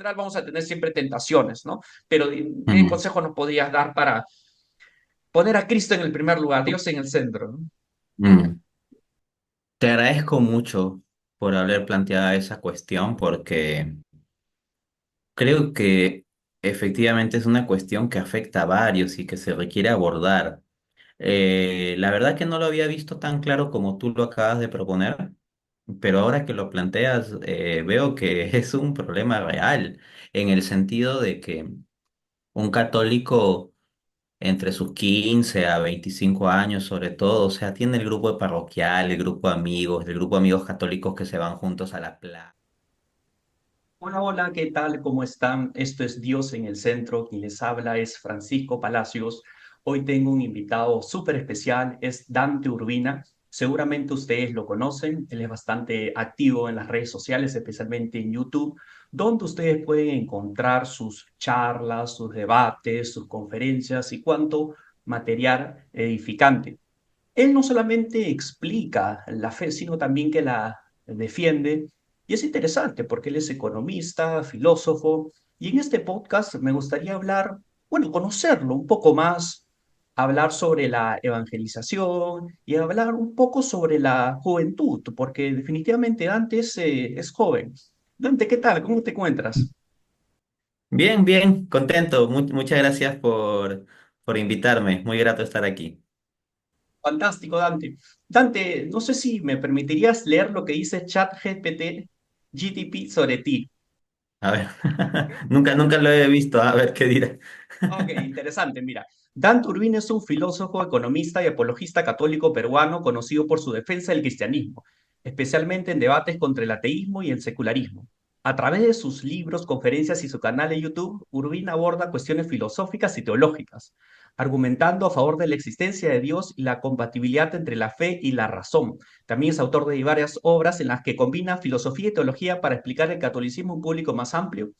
general vamos a tener siempre tentaciones, ¿no? Pero ¿qué Mm, consejo nos podrías dar para poner a Cristo en el primer lugar, Dios en el centro, ¿no? mm. Te agradezco mucho por haber planteado esa cuestión porque creo que efectivamente es una cuestión que afecta a varios y que se requiere abordar. La verdad que no lo había visto tan claro como tú lo acabas de proponer, pero ahora que lo planteas, veo que es un problema real en el sentido de que un católico entre sus 15 a 25 años, sobre todo, o sea, tiene el grupo de parroquial, el grupo de amigos católicos que se van juntos a la playa. Hola, hola, ¿qué tal? ¿Cómo están? Esto es Dios en el centro. Quien les habla es Francisco Palacios. Hoy tengo un invitado súper especial, es Dante Urbina. Seguramente ustedes lo conocen. Él es bastante activo en las redes sociales, especialmente en YouTube, donde ustedes pueden encontrar sus charlas, sus debates, sus conferencias y cuanto material edificante. Él no solamente explica la fe, sino también que la defiende. Y es interesante porque él es economista, filósofo, y en este podcast me gustaría hablar, bueno, conocerlo un poco más, hablar sobre la evangelización y hablar un poco sobre la juventud, porque definitivamente Dante es joven. Dante, ¿qué tal? ¿Cómo te encuentras? Bien, bien, contento. Muchas gracias por invitarme. Muy grato estar aquí. Fantástico, Dante. Dante, no sé si me permitirías leer lo que dice ChatGPT, GTP sobre ti. A ver, nunca lo he visto. A ver qué dirá. Ok, interesante, mira. Dan Turbin es un filósofo, economista y apologista católico peruano conocido por su defensa del cristianismo, especialmente en debates contra el ateísmo y el secularismo. A través de sus libros, conferencias y su canal de YouTube, Urbina aborda cuestiones filosóficas y teológicas, argumentando a favor de la existencia de Dios y la compatibilidad entre la fe y la razón. También es autor de varias obras en las que combina filosofía y teología para explicar el catolicismo a un público más amplio.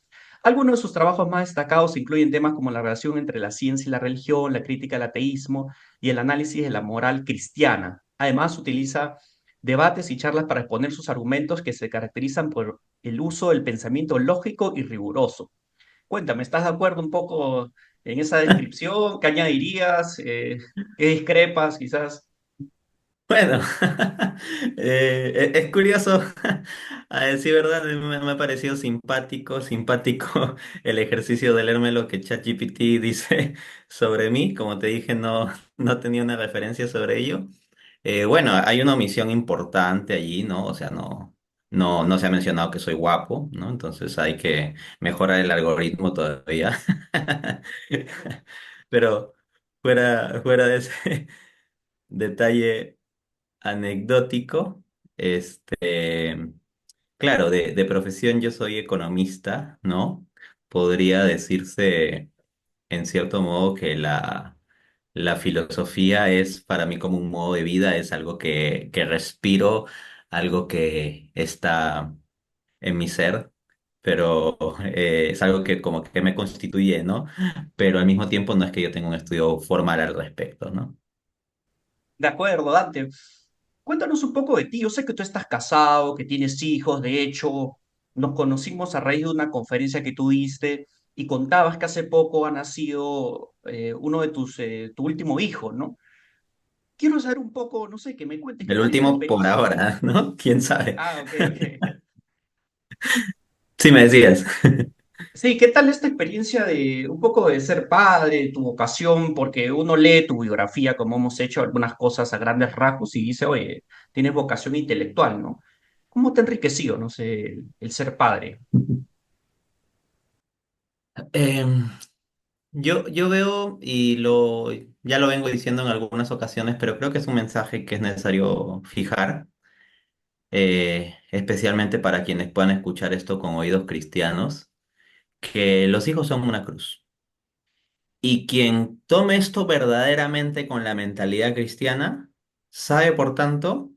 Algunos de sus trabajos más destacados incluyen temas como la relación entre la ciencia y la religión, la crítica al ateísmo y el análisis de la moral cristiana. Además, utiliza debates y charlas para exponer sus argumentos que se caracterizan por el uso del pensamiento lógico y riguroso. Cuéntame, ¿estás de acuerdo un poco en esa descripción? ¿Qué añadirías? ¿Qué discrepas quizás? Bueno, es curioso, a decir verdad, me ha parecido simpático el ejercicio de leerme lo que ChatGPT dice sobre mí. Como te dije, no tenía una referencia sobre ello. Bueno, hay una omisión importante allí, ¿no? O sea, no se ha mencionado que soy guapo, ¿no? Entonces hay que mejorar el algoritmo todavía. Pero fuera de ese detalle anecdótico, este, claro, de profesión yo soy economista, ¿no? Podría decirse en cierto modo que la filosofía es para mí como un modo de vida, es algo que respiro, algo que está en mi ser, pero es algo que como que me constituye, ¿no? Pero al mismo tiempo no es que yo tenga un estudio formal al respecto, ¿no? De acuerdo, Dante. Cuéntanos un poco de ti. Yo sé que tú estás casado, que tienes hijos. De hecho, nos conocimos a raíz de una conferencia que tú diste y contabas que hace poco ha nacido uno de tu último hijo, ¿no? Quiero saber un poco, no sé, que me cuentes qué El tal esta último por experiencia. ahora, ¿no? ¿Quién sabe? Ah, ok, ok. Sí, me decías. Sí, ¿qué tal esta experiencia de un poco de ser padre, tu vocación? Porque uno lee tu biografía, como hemos hecho algunas cosas a grandes rasgos, y dice, oye, tienes vocación intelectual, ¿no? ¿Cómo te ha enriquecido, no sé, el ser padre? Em, yo veo ya lo vengo diciendo en algunas ocasiones, pero creo que es un mensaje que es necesario fijar, especialmente para quienes puedan escuchar esto con oídos cristianos, que los hijos son una cruz. Y quien tome esto verdaderamente con la mentalidad cristiana, sabe, por tanto,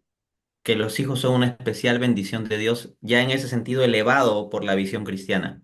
que los hijos son una especial bendición de Dios, ya en ese sentido elevado por la visión cristiana.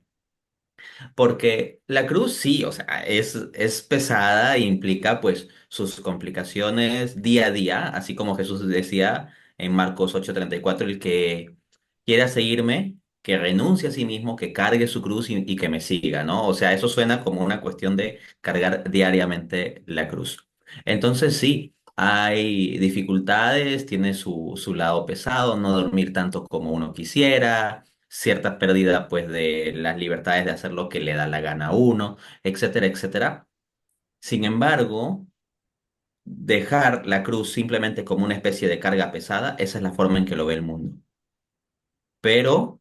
Porque la cruz sí, o sea, es pesada e implica pues sus complicaciones día a día, así como Jesús decía en Marcos 8:34, el que quiera seguirme, que renuncie a sí mismo, que cargue su cruz y que me siga, ¿no? O sea, eso suena como una cuestión de cargar diariamente la cruz. Entonces sí, hay dificultades, tiene su lado pesado, no dormir tanto como uno quisiera, cierta pérdida pues de las libertades de hacer lo que le da la gana a uno, etcétera, etcétera. Sin embargo, dejar la cruz simplemente como una especie de carga pesada, esa es la forma en que lo ve el mundo. Pero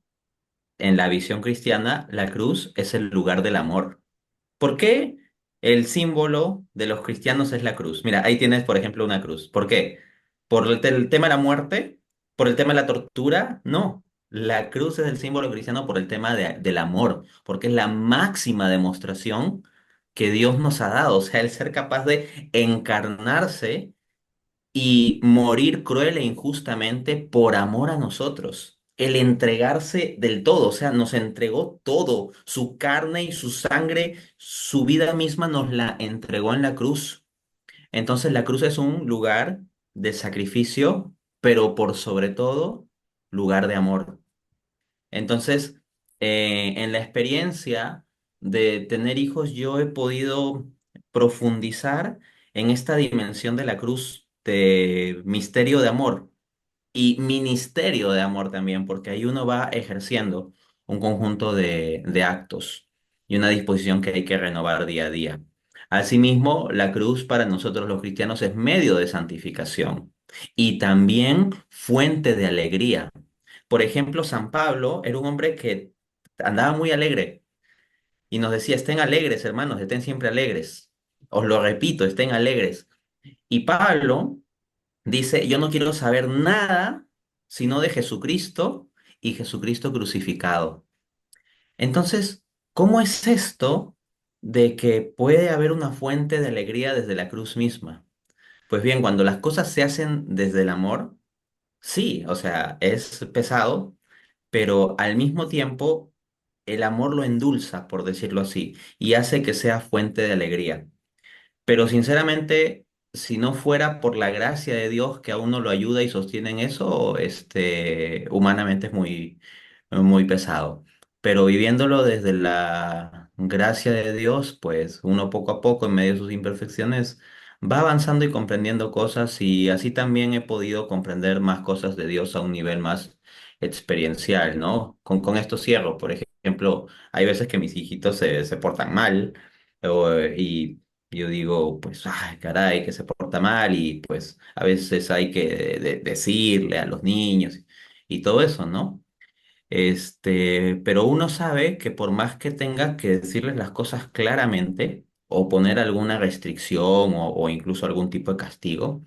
en la visión cristiana, la cruz es el lugar del amor. ¿Por qué el símbolo de los cristianos es la cruz? Mira, ahí tienes, por ejemplo, una cruz. ¿Por qué? ¿Por el tema de la muerte? ¿Por el tema de la tortura? No. La cruz es el símbolo cristiano por el tema del amor, porque es la máxima demostración que Dios nos ha dado. O sea, el ser capaz de encarnarse y morir cruel e injustamente por amor a nosotros. El entregarse del todo, o sea, nos entregó todo, su carne y su sangre, su vida misma nos la entregó en la cruz. Entonces la cruz es un lugar de sacrificio, pero por sobre todo, lugar de amor. Entonces, en la experiencia de tener hijos, yo he podido profundizar en esta dimensión de la cruz de misterio de amor y ministerio de amor también, porque ahí uno va ejerciendo un conjunto de actos y una disposición que hay que renovar día a día. Asimismo, la cruz para nosotros los cristianos es medio de santificación y también fuente de alegría. Por ejemplo, San Pablo era un hombre que andaba muy alegre y nos decía, estén alegres, hermanos, estén siempre alegres. Os lo repito, estén alegres. Y Pablo dice, yo no quiero saber nada sino de Jesucristo y Jesucristo crucificado. Entonces, ¿cómo es esto de que puede haber una fuente de alegría desde la cruz misma? Pues bien, cuando las cosas se hacen desde el amor, sí, o sea, es pesado, pero al mismo tiempo el amor lo endulza, por decirlo así, y hace que sea fuente de alegría. Pero sinceramente, si no fuera por la gracia de Dios que a uno lo ayuda y sostiene en eso, humanamente es muy pesado. Pero viviéndolo desde la gracia de Dios, pues uno poco a poco, en medio de sus imperfecciones, va avanzando y comprendiendo cosas y así también he podido comprender más cosas de Dios a un nivel más experiencial, ¿no? Con esto cierro, por ejemplo, hay veces que mis hijitos se portan mal y yo digo, pues, ay, caray, que se porta mal y pues a veces hay que decirle a los niños y todo eso, ¿no? Pero uno sabe que por más que tenga que decirles las cosas claramente o poner alguna restricción o incluso algún tipo de castigo,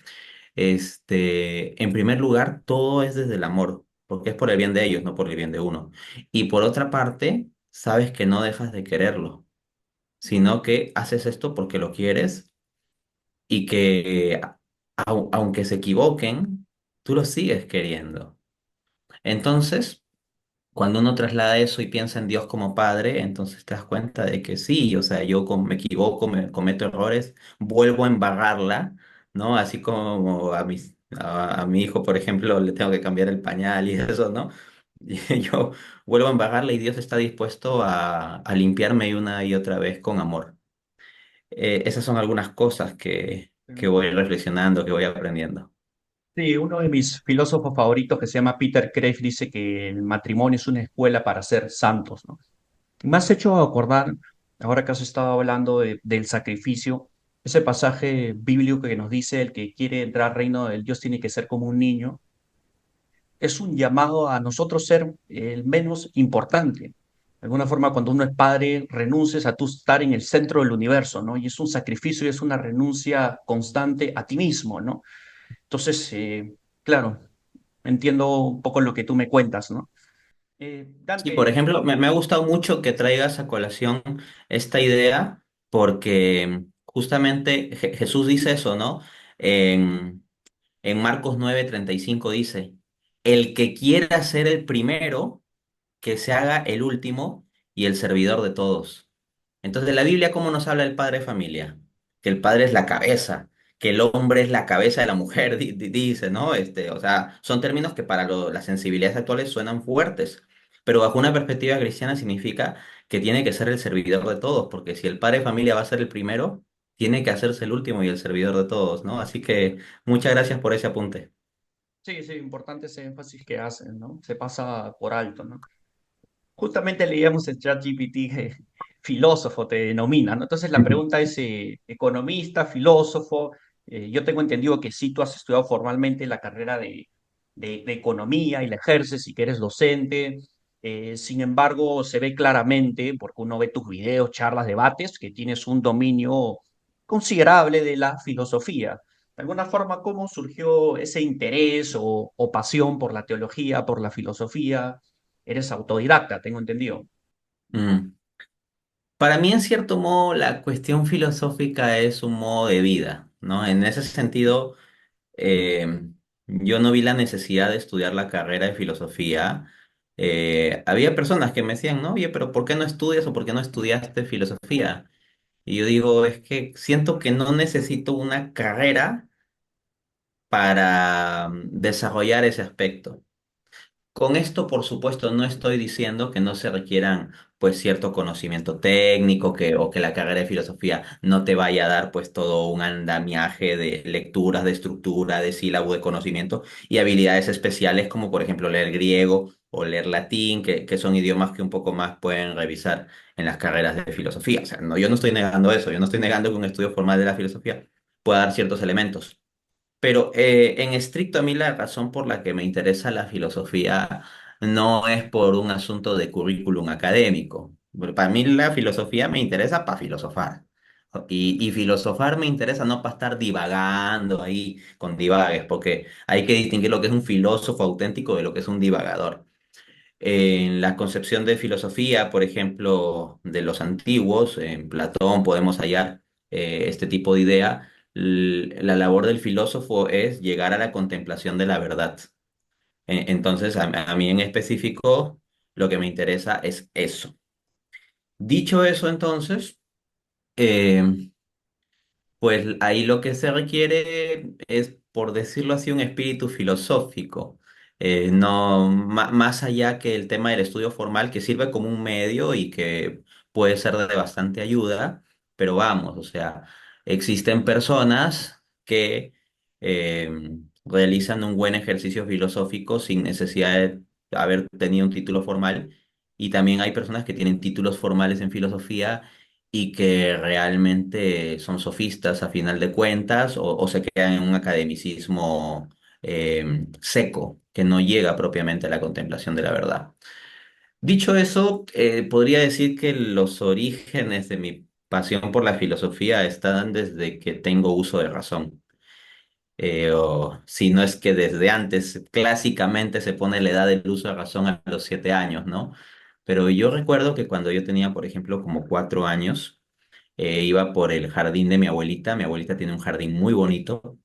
en primer lugar, todo es desde el amor, porque es por el bien de ellos, no por el bien de uno. Y por otra parte, sabes que no dejas de quererlo, sino que haces esto porque lo quieres y que aunque se equivoquen, tú los sigues queriendo. Entonces, cuando uno traslada eso y piensa en Dios como Padre, entonces te das cuenta de que sí, o sea, yo me equivoco, me cometo errores, vuelvo a embarrarla, ¿no? Así como a mi hijo, por ejemplo, le tengo que cambiar el pañal y eso, ¿no? Y yo vuelvo a embarrarla y Dios está dispuesto a limpiarme una y otra vez con amor. Esas son algunas cosas que voy reflexionando, que voy aprendiendo. Sí, uno de mis filósofos favoritos que se llama Peter Craig dice que el matrimonio es una escuela para ser santos, ¿no? Me has hecho acordar, ahora que has estado hablando del sacrificio, ese pasaje bíblico que nos dice el que quiere entrar al reino de Dios tiene que ser como un niño, es un llamado a nosotros ser el menos importante. De alguna forma, cuando uno es padre, renuncias a tú estar en el centro del universo, ¿no? Y es un sacrificio y es una renuncia constante a ti mismo, ¿no? Entonces, claro, entiendo un poco lo que tú me cuentas, ¿no? Sí, por Dante, ejemplo, me ha gustado mucho que traigas a colación esta idea porque justamente Jesús dice eso, ¿no? En, en Marcos 9:35 dice, el que quiera ser el primero, que se haga el último y el servidor de todos. Entonces, la Biblia, ¿cómo nos habla el padre de familia? Que el padre es la cabeza, que el hombre es la cabeza de la mujer, dice, ¿no? O sea, son términos que para las sensibilidades actuales suenan fuertes. Pero bajo una perspectiva cristiana significa que tiene que ser el servidor de todos, porque si el padre de familia va a ser el primero, tiene que hacerse el último y el servidor de todos, ¿no? Así que muchas gracias por ese apunte. Sí, sí, importante ese énfasis que hacen, ¿no? Se pasa por alto, ¿no? Justamente leíamos en ChatGPT que filósofo te denomina, ¿no? Entonces la pregunta es, economista, filósofo, yo tengo entendido que sí tú has estudiado formalmente la carrera de economía y la ejerces y que eres docente, sin embargo se ve claramente, porque uno ve tus videos, charlas, debates, que tienes un dominio considerable de la filosofía. De alguna forma, ¿cómo surgió ese interés o pasión por la teología, por la filosofía? Eres autodidacta, tengo entendido. Mm. Para mí, en cierto modo, la cuestión filosófica es un modo de vida, ¿no? En ese sentido, eh, yo no vi la necesidad de estudiar la carrera de filosofía. Había personas que me decían, no, oye, pero ¿por qué no estudias o por qué no estudiaste filosofía? Y yo digo, es que siento que no necesito una carrera para desarrollar ese aspecto. Con esto, por supuesto, no estoy diciendo que no se requieran pues cierto conocimiento técnico o que la carrera de filosofía no te vaya a dar pues todo un andamiaje de lecturas, de estructura, de sílabo, de conocimiento y habilidades especiales como por ejemplo leer griego o leer latín, que son idiomas que un poco más pueden revisar en las carreras de filosofía. O sea, no, yo no estoy negando eso, yo no estoy negando que un estudio formal de la filosofía pueda dar ciertos elementos. Pero en estricto a mí la razón por la que me interesa la filosofía no es por un asunto de currículum académico. Pero para mí la filosofía me interesa para filosofar. Y filosofar me interesa no para estar divagando ahí con divagues, porque hay que distinguir lo que es un filósofo auténtico de lo que es un divagador. En la concepción de filosofía, por ejemplo, de los antiguos, en Platón podemos hallar este tipo de idea. La labor del filósofo es llegar a la contemplación de la verdad. Entonces, a mí en específico, lo que me interesa es eso. Dicho eso, entonces, eh, pues ahí lo que se requiere es, por decirlo así, un espíritu filosófico, no más allá que el tema del estudio formal que sirve como un medio y que puede ser de bastante ayuda, pero vamos, o sea, existen personas que realizan un buen ejercicio filosófico sin necesidad de haber tenido un título formal y también hay personas que tienen títulos formales en filosofía y que realmente son sofistas a final de cuentas o se quedan en un academicismo seco, que no llega propiamente a la contemplación de la verdad. Dicho eso, podría decir que los orígenes de mi pasión por la filosofía están desde que tengo uso de razón. O si no es que desde antes, clásicamente se pone la edad del uso de razón a los 7 años, ¿no? Pero yo recuerdo que cuando yo tenía, por ejemplo, como 4 años, iba por el jardín de mi abuelita. Mi abuelita tiene un jardín muy bonito.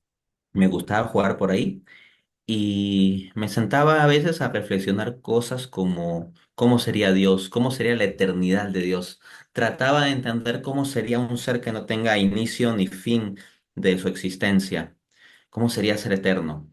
Me gustaba jugar por ahí y me sentaba a veces a reflexionar cosas como cómo sería Dios, cómo sería la eternidad de Dios. Trataba de entender cómo sería un ser que no tenga inicio ni fin de su existencia. ¿Cómo sería ser eterno?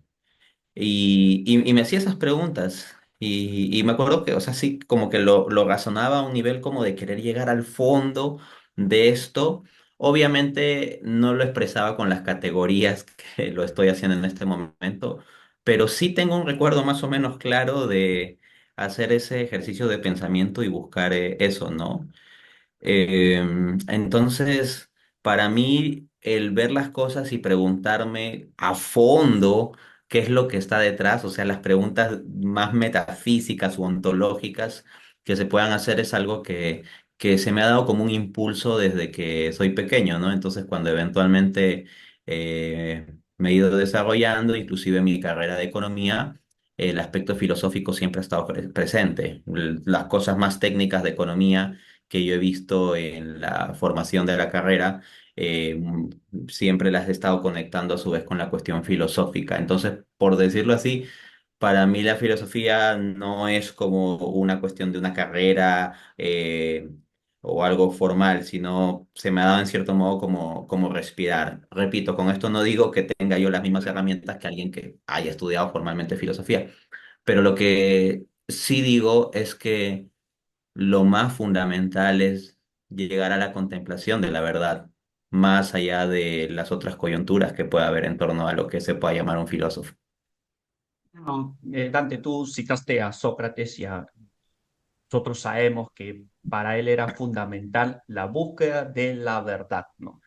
Y me hacía esas preguntas. Y me acuerdo que, o sea, sí, como que lo razonaba a un nivel como de querer llegar al fondo de esto. Obviamente no lo expresaba con las categorías que lo estoy haciendo en este momento, pero sí tengo un recuerdo más o menos claro de hacer ese ejercicio de pensamiento y buscar eso, ¿no? Entonces, para mí, el ver las cosas y preguntarme a fondo qué es lo que está detrás, o sea, las preguntas más metafísicas o ontológicas que se puedan hacer es algo que se me ha dado como un impulso desde que soy pequeño, ¿no? Entonces, cuando eventualmente me he ido desarrollando, inclusive en mi carrera de economía, el aspecto filosófico siempre ha estado presente. Las cosas más técnicas de economía que yo he visto en la formación de la carrera, siempre las he estado conectando a su vez con la cuestión filosófica. Entonces, por decirlo así, para mí la filosofía no es como una cuestión de una carrera o algo formal, sino se me ha dado en cierto modo como respirar. Repito, con esto no digo que tenga yo las mismas herramientas que alguien que haya estudiado formalmente filosofía, pero lo que sí digo es que lo más fundamental es llegar a la contemplación de la verdad, más allá de las otras coyunturas que pueda haber en torno a lo que se pueda llamar un filósofo. No, Dante, tú citaste a Sócrates y nosotros sabemos que para él era fundamental la búsqueda de la verdad, ¿no?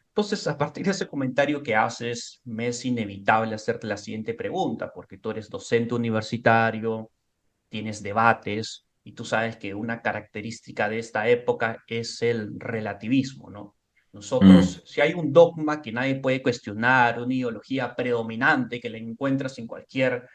Entonces, a partir de ese comentario que haces, me es inevitable hacerte la siguiente pregunta, porque tú eres docente universitario, tienes debates, y tú sabes que una característica de esta época es el relativismo, ¿no? Mm, Nosotros, si hay un dogma que nadie puede cuestionar, una ideología predominante que la encuentras en cualquier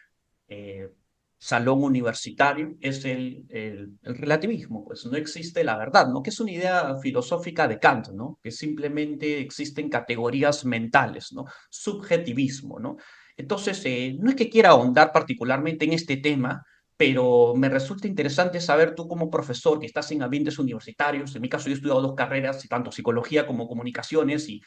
eh, salón universitario, es el relativismo, pues no existe la verdad, ¿no? Que es una idea filosófica de Kant, ¿no? Que simplemente existen categorías mentales, ¿no? Subjetivismo, ¿no? Entonces, no es que quiera ahondar particularmente en este tema, pero me resulta interesante saber tú como profesor que estás en ambientes universitarios, en mi caso yo he estudiado dos carreras, tanto psicología como comunicaciones, y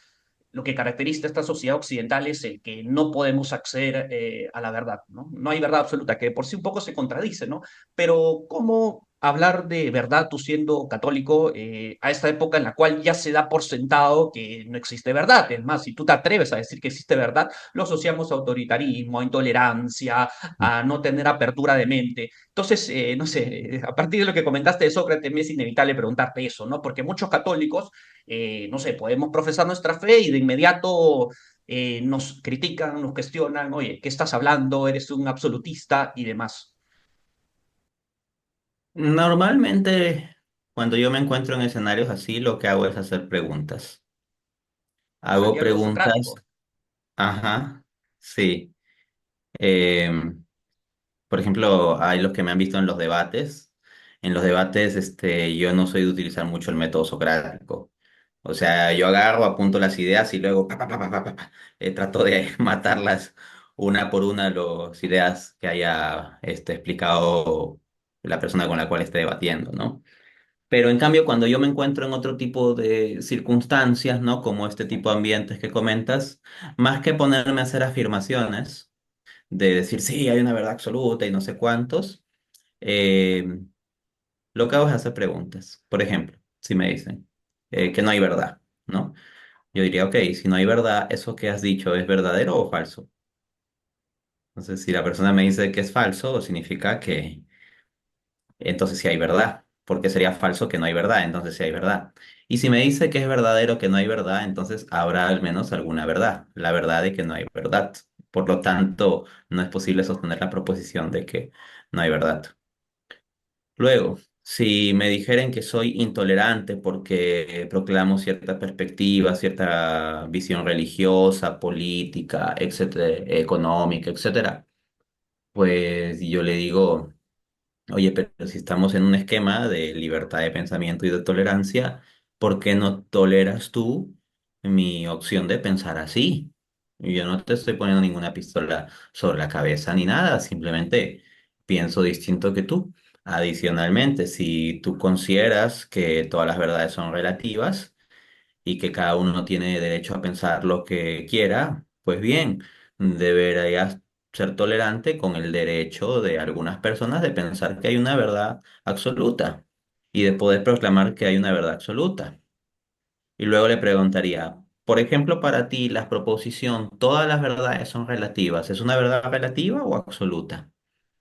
lo que caracteriza a esta sociedad occidental es el que no podemos acceder a la verdad, ¿no? No hay verdad absoluta, que por sí un poco se contradice, ¿no? Pero ¿cómo hablar de verdad tú siendo católico a esta época en la cual ya se da por sentado que no existe verdad? Es más, si tú te atreves a decir que existe verdad, lo asociamos a autoritarismo, a intolerancia, a no tener apertura de mente. Entonces, no sé, a partir de lo que comentaste de Sócrates, me es inevitable preguntarte eso, ¿no? Porque muchos católicos no sé, podemos profesar nuestra fe y de inmediato nos critican, nos cuestionan, oye, ¿qué estás hablando? Eres un absolutista y demás. Normalmente, cuando yo me encuentro en escenarios así, lo que hago es hacer preguntas. O sea, el Hago diálogo preguntas, socrático. ajá, sí. Em, Por ejemplo, hay los que me han visto en los debates. En los debates, yo no soy de utilizar mucho el método socrático. O sea, yo agarro, apunto las ideas y luego trato de matarlas una por una las ideas que haya explicado la persona con la cual esté debatiendo, ¿no? Pero en cambio, cuando yo me encuentro en otro tipo de circunstancias, ¿no? Como este tipo de ambientes que comentas, más que ponerme a hacer afirmaciones, de decir, sí, hay una verdad absoluta y no sé cuántos, eh, lo que hago es hacer preguntas. Por ejemplo, si me dicen que no hay verdad, ¿no? Yo diría, ok, si no hay verdad, ¿eso que has dicho es verdadero o falso? Entonces, si la persona me dice que es falso, significa que entonces sí hay verdad, porque sería falso que no hay verdad, entonces sí hay verdad. Y si me dice que es verdadero que no hay verdad, entonces habrá al menos alguna verdad, la verdad de que no hay verdad. Por lo tanto, no es posible sostener la proposición de que no hay verdad. Luego, si me dijeren que soy intolerante porque proclamo cierta perspectiva, cierta visión religiosa, política, etcétera, económica, etcétera, pues yo le digo, oye, pero si estamos en un esquema de libertad de pensamiento y de tolerancia, ¿por qué no toleras tú mi opción de pensar así? Yo no te estoy poniendo ninguna pistola sobre la cabeza ni nada, simplemente pienso distinto que tú. Adicionalmente, si tú consideras que todas las verdades son relativas, y que cada uno tiene derecho a pensar lo que quiera, pues bien, deberías ser tolerante con el derecho de algunas personas de pensar que hay una verdad absoluta y de poder proclamar que hay una verdad absoluta. Y luego le preguntaría, por ejemplo, para ti, la proposición, todas las verdades son relativas, ¿es una verdad relativa o absoluta?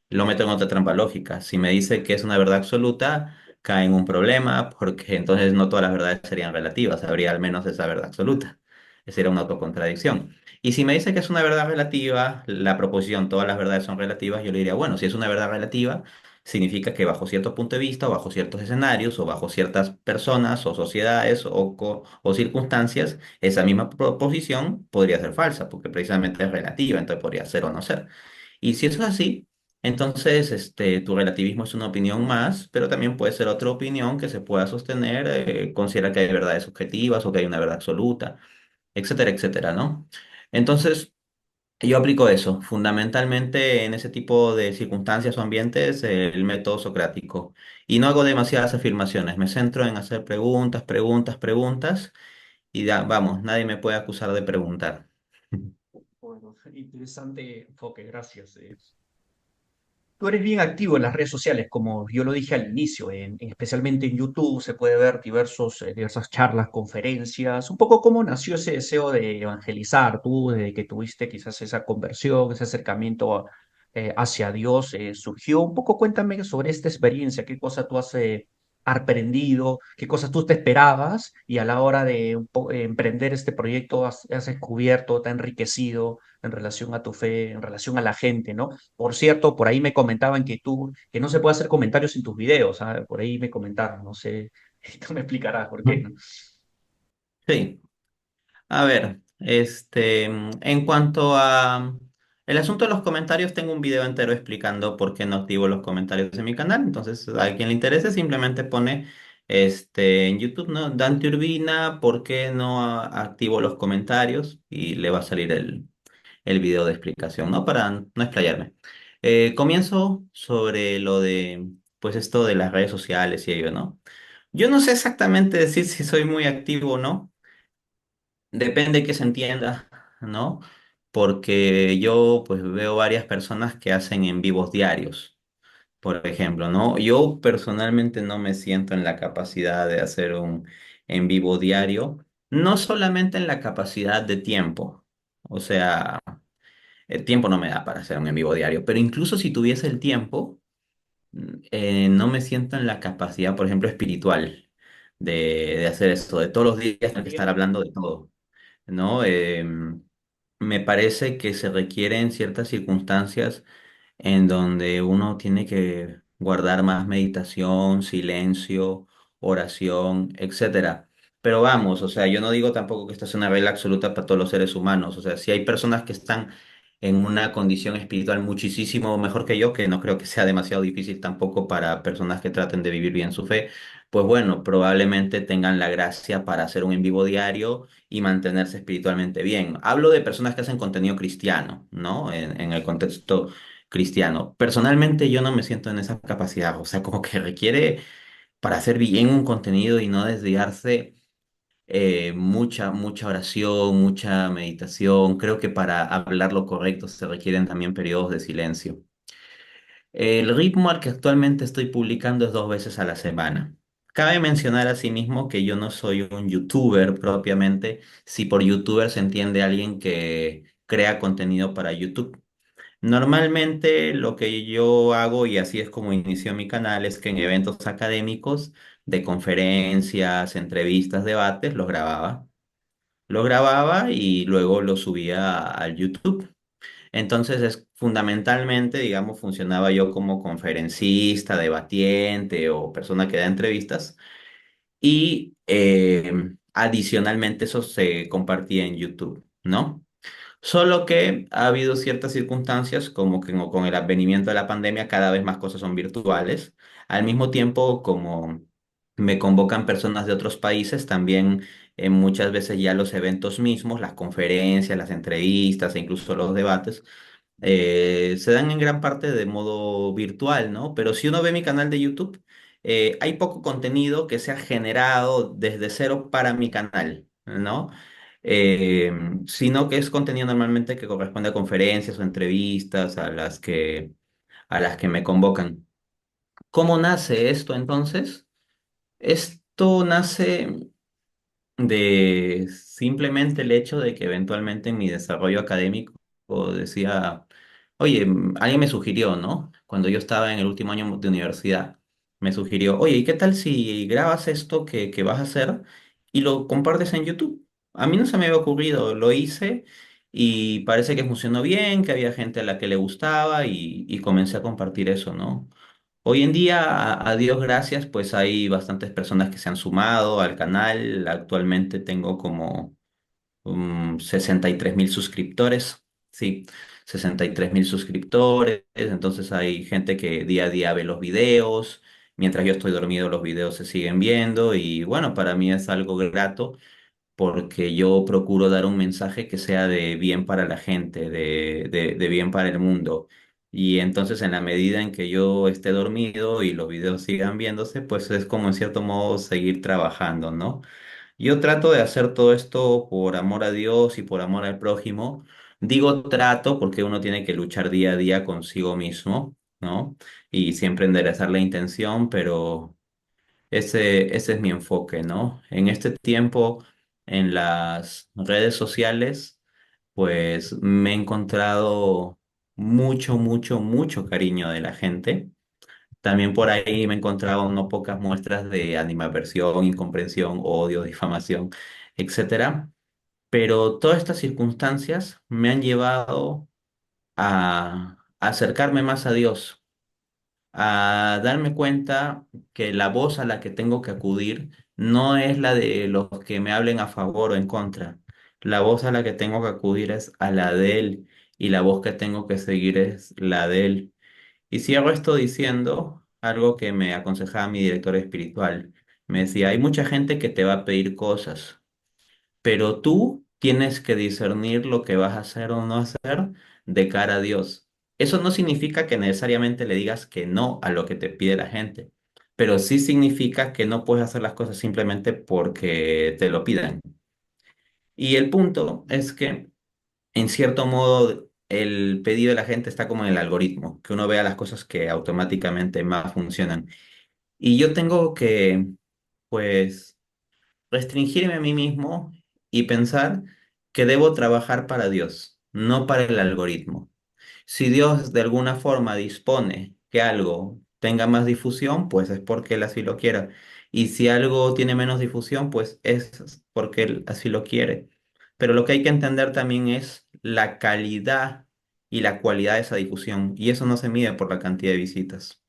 Lo meto en otra trampa lógica. Si me dice que es una verdad absoluta, cae en un problema porque entonces no todas las verdades serían relativas, habría al menos esa verdad absoluta. Esa sería una autocontradicción. Y si me dice que es una verdad relativa, la proposición, todas las verdades son relativas, yo le diría, bueno, si es una verdad relativa, significa que bajo cierto punto de vista, o bajo ciertos escenarios, o bajo ciertas personas, o sociedades, o circunstancias, esa misma proposición podría ser falsa, porque precisamente es relativa, entonces podría ser o no ser. Y si eso es así, entonces, tu relativismo es una opinión más, pero también puede ser otra opinión que se pueda sostener, considera que hay verdades subjetivas o que hay una verdad absoluta, etcétera, etcétera, ¿no? Entonces, yo aplico eso, fundamentalmente en ese tipo de circunstancias o ambientes, el método socrático. Y no hago demasiadas afirmaciones, me centro en hacer preguntas, preguntas, preguntas, y vamos, nadie me puede acusar de preguntar. Bueno, interesante enfoque, gracias. Tú eres bien activo en las redes sociales, como yo lo dije al inicio, especialmente en YouTube se puede ver diversas charlas, conferencias, un poco cómo nació ese deseo de evangelizar tú, de que tuviste quizás esa conversión, ese acercamiento hacia Dios, surgió. Un poco cuéntame sobre esta experiencia, qué cosa tú has aprendido, qué cosas tú te esperabas y a la hora de emprender este proyecto has descubierto, te ha enriquecido en relación a tu fe, en relación a la gente, ¿no? Por cierto, por ahí me comentaban que no se puede hacer comentarios en tus videos, ¿ah? Por ahí me comentaron, no sé, tú me explicarás por qué, ¿no? Ujú. Sí, a ver, en cuanto a el asunto de los comentarios, tengo un video entero explicando por qué no activo los comentarios en mi canal. Entonces, a quien le interese, simplemente pone en YouTube, ¿no? Dante Urbina, ¿por qué no activo los comentarios? Y le va a salir el video de explicación, ¿no? Para no explayarme. Comienzo sobre lo de, pues esto de las redes sociales y ello, ¿no? Yo no sé exactamente decir si soy muy activo o no. Depende que se entienda, ¿no? Porque yo pues veo varias personas que hacen en vivos diarios, por ejemplo, ¿no? Yo personalmente no me siento en la capacidad de hacer un en vivo diario, no solamente en la capacidad de tiempo, o sea, el tiempo no me da para hacer un en vivo diario, pero incluso si tuviese el tiempo, no me siento en la capacidad, por ejemplo, espiritual de hacer esto, de todos los días tener que estar Entiendo. hablando de todo. ¿No? Me parece que se requieren ciertas circunstancias en donde uno tiene que guardar más meditación, silencio, oración, etcétera. Pero vamos, o sea, yo no digo tampoco que esta sea una regla absoluta para todos los seres humanos. O sea, si hay personas que están en una condición espiritual muchísimo mejor que yo, que no creo que sea demasiado difícil tampoco para personas que traten de vivir bien su fe, pues bueno, probablemente tengan la gracia para hacer un en vivo diario y mantenerse espiritualmente bien. Hablo de personas que hacen contenido cristiano, ¿no? En el contexto cristiano. Personalmente yo no me siento en esa capacidad, o sea, como que requiere para hacer bien un contenido y no desviarse mucha oración, mucha meditación. Creo que para hablar lo correcto se requieren también periodos de silencio. El ritmo al que actualmente estoy publicando es 2 veces a la semana. Cabe mencionar asimismo que yo no soy un youtuber propiamente, si por youtuber se entiende alguien que crea contenido para YouTube. Normalmente lo que yo hago, y así es como inició mi canal, es que en eventos académicos de conferencias, entrevistas, debates, los grababa. Los grababa y luego los subía al YouTube. Entonces es fundamentalmente, digamos, funcionaba yo como conferencista, debatiente o persona que da entrevistas y adicionalmente eso se compartía en YouTube, ¿no? Solo que ha habido ciertas circunstancias, como que con el advenimiento de la pandemia, cada vez más cosas son virtuales. Al mismo tiempo, como me convocan personas de otros países, también muchas veces ya los eventos mismos, las conferencias, las entrevistas e incluso los debates, se dan en gran parte de modo virtual, ¿no? Pero si uno ve mi canal de YouTube, hay poco contenido que se ha generado desde cero para mi canal, ¿no? eh, Sino que es contenido normalmente que corresponde a conferencias o entrevistas a las que me convocan. ¿Cómo nace esto entonces? Esto nace de simplemente el hecho de que eventualmente en mi desarrollo académico decía, oye, alguien me sugirió, ¿no? Cuando yo estaba en el último año de universidad, me sugirió, oye, ¿y qué tal si grabas esto que vas a hacer y lo compartes en YouTube? A mí no se me había ocurrido, lo hice y parece que funcionó bien, que había gente a la que le gustaba y comencé a compartir eso, ¿no? Hoy en día, a Dios gracias, pues hay bastantes personas que se han sumado al canal. Actualmente tengo como 63.000 suscriptores. Sí, 63.000 suscriptores. Entonces hay gente que día a día ve los videos. Mientras yo estoy dormido, los videos se siguen viendo. Y bueno, para mí es algo grato porque yo procuro dar un mensaje que sea de bien para la gente, de bien para el mundo. Y entonces en la medida en que yo esté dormido y los videos sigan viéndose, pues es como en cierto modo seguir trabajando, ¿no? Yo trato de hacer todo esto por amor a Dios y por amor al prójimo. Digo trato porque uno tiene que luchar día a día consigo mismo. ¿no? Y siempre enderezar la intención, pero ese es mi enfoque, ¿no? En este tiempo, en las redes sociales, pues me he encontrado mucho cariño de la gente. También por ahí me he encontrado no pocas muestras de animadversión, incomprensión, odio, difamación, etcétera. Pero todas estas circunstancias me han llevado a acercarme más a Dios, a darme cuenta que la voz a la que tengo que acudir no es la de los que me hablen a favor o en contra. La voz a la que tengo que acudir es a la de Él y la voz que tengo que seguir es la de Él. Y cierro esto diciendo algo que me aconsejaba mi director espiritual. Me decía, hay mucha gente que te va a pedir cosas, pero tú tienes que discernir lo que vas a hacer o no hacer de cara a Dios. Eso no significa que necesariamente le digas que no a lo que te pide la gente, pero sí significa que no puedes hacer las cosas simplemente porque te lo piden. Y el punto es que, en cierto modo, el pedido de la gente está como en el algoritmo, que uno vea las cosas que automáticamente más funcionan. Y yo tengo que, pues, restringirme a mí mismo y pensar que debo trabajar para Dios, no para el algoritmo. Si Dios de alguna forma dispone que algo tenga más difusión, pues es porque Él así lo quiera. Y si algo tiene menos difusión, pues es porque Él así lo quiere. Pero lo que hay que entender también es la calidad y la cualidad de esa difusión. Y eso no se mide por la cantidad de visitas.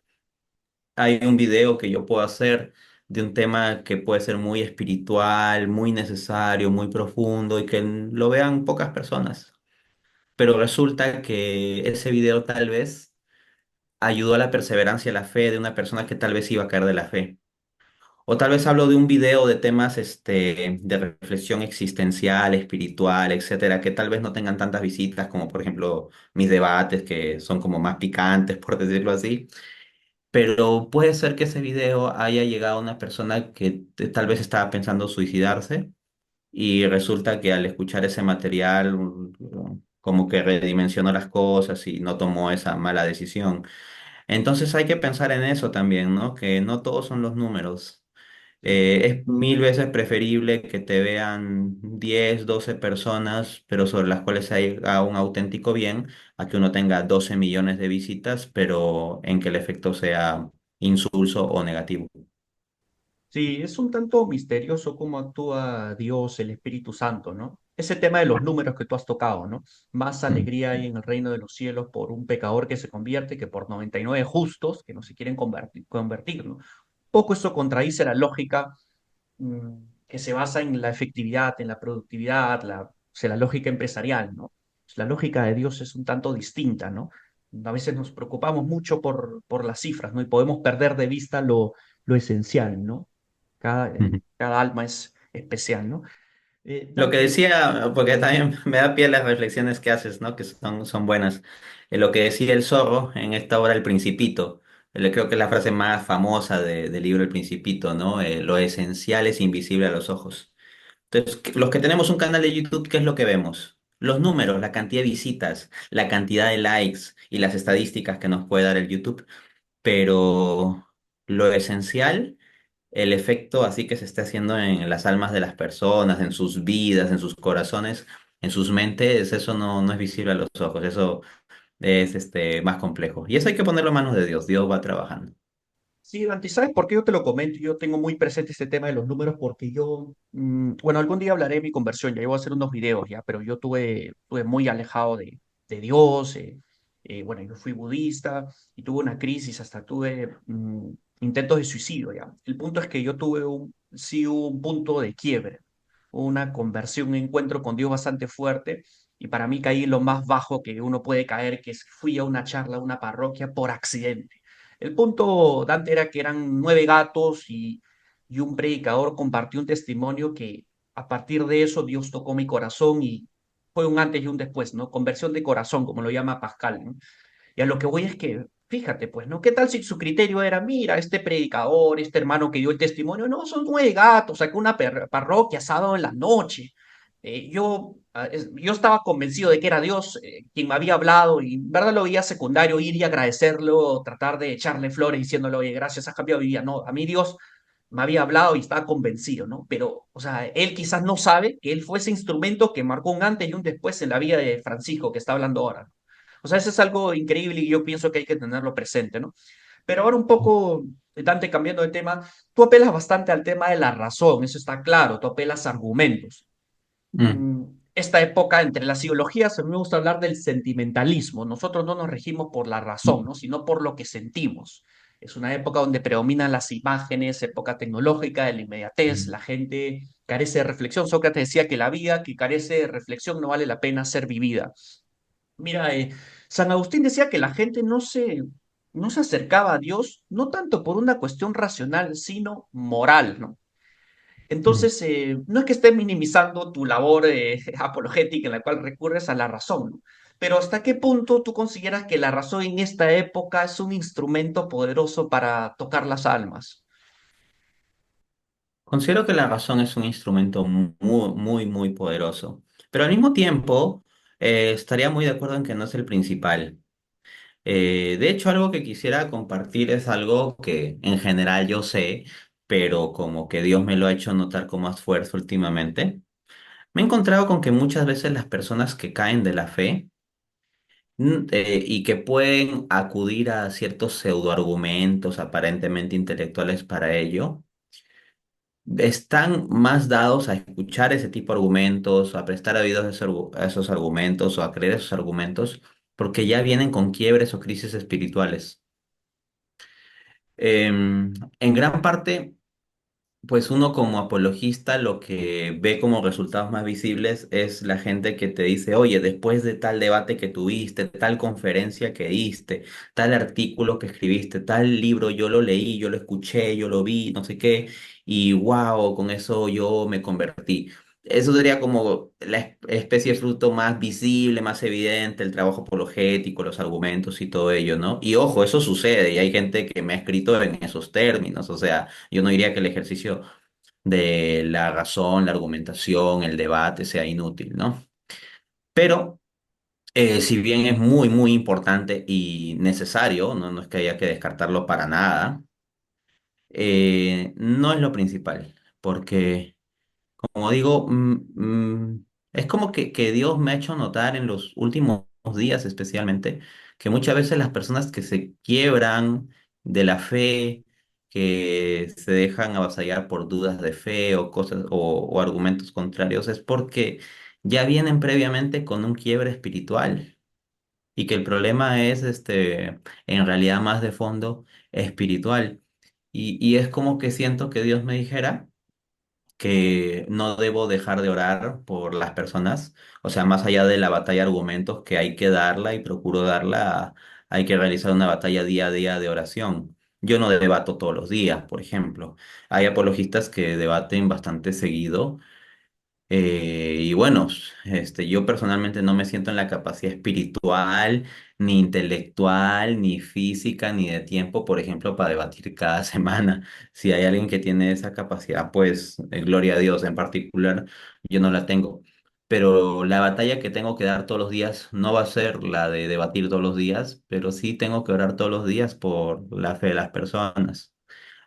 Hay un video que yo puedo hacer de un tema que puede ser muy espiritual, muy necesario, muy profundo y que lo vean pocas personas. Pero resulta que ese video tal vez ayudó a la perseverancia y la fe de una persona que tal vez iba a caer de la fe. O tal vez hablo de un video de temas de reflexión existencial, espiritual, etcétera, que tal vez no tengan tantas visitas como por ejemplo mis debates que son como más picantes, por decirlo así. Pero puede ser que ese video haya llegado a una persona que tal vez estaba pensando suicidarse y resulta que al escuchar ese material como que redimensionó las cosas y no tomó esa mala decisión. Entonces hay que pensar en eso también, ¿no? Que no todos son los números. Es mil veces preferible que te vean 10 12 personas, pero sobre las cuales hay un auténtico bien, a que uno tenga 12 millones de visitas, pero en que el efecto sea insulso o negativo. Sí, es un tanto misterioso cómo actúa Dios, el Espíritu Santo, ¿no? Ese tema de los números que tú has tocado, ¿no? Más Mm. alegría hay en el reino de los cielos por un pecador que se convierte que por 99 justos que no se quieren convertir, ¿no? Poco eso contradice la lógica que se basa en la efectividad, en la productividad, o sea, la lógica empresarial, ¿no? La lógica de Dios es un tanto distinta, ¿no? A veces nos preocupamos mucho por las cifras, ¿no? Y podemos perder de vista lo esencial, ¿no? Cada alma es especial, ¿no? Lo que Dante, decía, porque también me da pie las reflexiones que haces, ¿no? Que son buenas. Lo que decía el zorro en esta obra El Principito, creo que es la frase más famosa del libro El Principito, ¿no? Lo esencial es invisible a los ojos. Entonces, los que tenemos un canal de YouTube, ¿qué es lo que vemos? Los números, la cantidad de visitas, la cantidad de likes y las estadísticas que nos puede dar el YouTube, pero lo esencial, el efecto así que se está haciendo en las almas de las personas, en sus vidas, en sus corazones, en sus mentes, eso no es visible a los ojos, eso es más complejo. Y eso hay que ponerlo en manos de Dios, Dios va trabajando. sí, Dante, ¿sabes por qué yo te lo comento? Yo tengo muy presente este tema de los números porque yo, bueno, algún día hablaré de mi conversión, ya voy a hacer unos videos ya, pero yo tuve muy alejado de Dios, bueno, yo fui budista y tuve una crisis, hasta tuve intentos de suicidio ya. El punto es que yo tuve sí, un punto de quiebre, una conversión, un encuentro con Dios bastante fuerte y para mí caí en lo más bajo que uno puede caer, que es fui a una charla, a una parroquia por accidente. El punto, Dante, era que eran 9 gatos y un predicador compartió un testimonio que a partir de eso Dios tocó mi corazón y fue un antes y un después, ¿no? Conversión de corazón, como lo llama Pascal, ¿no? Y a lo que voy es que, fíjate, pues, ¿no? ¿Qué tal si su criterio era, mira, este predicador, este hermano que dio el testimonio, no, son 9 gatos, sacó una parroquia sábado en la noche. yo estaba convencido de que era Dios quien me había hablado y en verdad lo veía secundario, ir y agradecerlo, tratar de echarle flores diciéndole, oye, gracias, has cambiado mi vida. No, a mí Dios me había hablado y estaba convencido, ¿no? Pero, o sea, él quizás no sabe que él fue ese instrumento que marcó un antes y un después en la vida de Francisco, que está hablando ahora, ¿no? O sea, eso es algo increíble y yo pienso que hay que tenerlo presente, ¿no? Pero ahora un poco, Dante, cambiando de tema, tú apelas bastante al tema de la razón, eso está claro, tú apelas a argumentos. Mm, Esta época entre las ideologías, a mí me gusta hablar del sentimentalismo. Nosotros no nos regimos por la razón, ¿no? Sino por lo que sentimos. Es una época donde predominan las imágenes, época tecnológica, de la inmediatez, la gente carece de reflexión. Sócrates decía que la vida que carece de reflexión no vale la pena ser vivida. Mira, San Agustín decía que la gente no se acercaba a Dios, no tanto por una cuestión racional, sino moral, ¿no? mm. Entonces, no es que esté minimizando tu labor apologética en la cual recurres a la razón, ¿no? Pero ¿hasta qué punto tú consideras que la razón en esta época es un instrumento poderoso para tocar las almas? Considero que la razón es un instrumento muy poderoso, pero al mismo tiempo estaría muy de acuerdo en que no es el principal. De hecho, algo que quisiera compartir es algo que en general yo sé, pero como que Dios me lo ha hecho notar con más fuerza últimamente. Me he encontrado con que muchas veces las personas que caen de la fe y que pueden acudir a ciertos pseudoargumentos aparentemente intelectuales para ello, están más dados a escuchar ese tipo de argumentos, a prestar oídos a esos argumentos o a creer esos argumentos, porque ya vienen con quiebres o crisis espirituales. En gran parte, pues uno como apologista lo que ve como resultados más visibles es la gente que te dice, oye, después de tal debate que tuviste, tal conferencia que diste, tal artículo que escribiste, tal libro, yo lo leí, yo lo escuché, yo lo vi, no sé qué, y wow, con eso yo me convertí. Eso sería como la especie de fruto más visible, más evidente, el trabajo apologético, los argumentos y todo ello, ¿no? Y ojo, eso sucede y hay gente que me ha escrito en esos términos, o sea, yo no diría que el ejercicio de la razón, la argumentación, el debate sea inútil, ¿no? Pero si bien es muy importante y necesario, ¿no? No es que haya que descartarlo para nada, no es lo principal, porque como digo, es como que Dios me ha hecho notar en los últimos días especialmente que muchas veces las personas que se quiebran de la fe, que se dejan avasallar por dudas de fe o cosas o argumentos contrarios, es porque ya vienen previamente con un quiebre espiritual y que el problema es en realidad más de fondo espiritual. Y es como que siento que Dios me dijera que no debo dejar de orar por las personas, o sea, más allá de la batalla de argumentos que hay que darla y procuro darla, hay que realizar una batalla día a día de oración. Yo no debato todos los días, por ejemplo. Hay apologistas que debaten bastante seguido y bueno, yo personalmente no me siento en la capacidad espiritual, ni intelectual, ni física, ni de tiempo, por ejemplo, para debatir cada semana. Si hay alguien que tiene esa capacidad, pues gloria a Dios. En particular, yo no la tengo. Pero la batalla que tengo que dar todos los días no va a ser la de debatir todos los días, pero sí tengo que orar todos los días por la fe de las personas.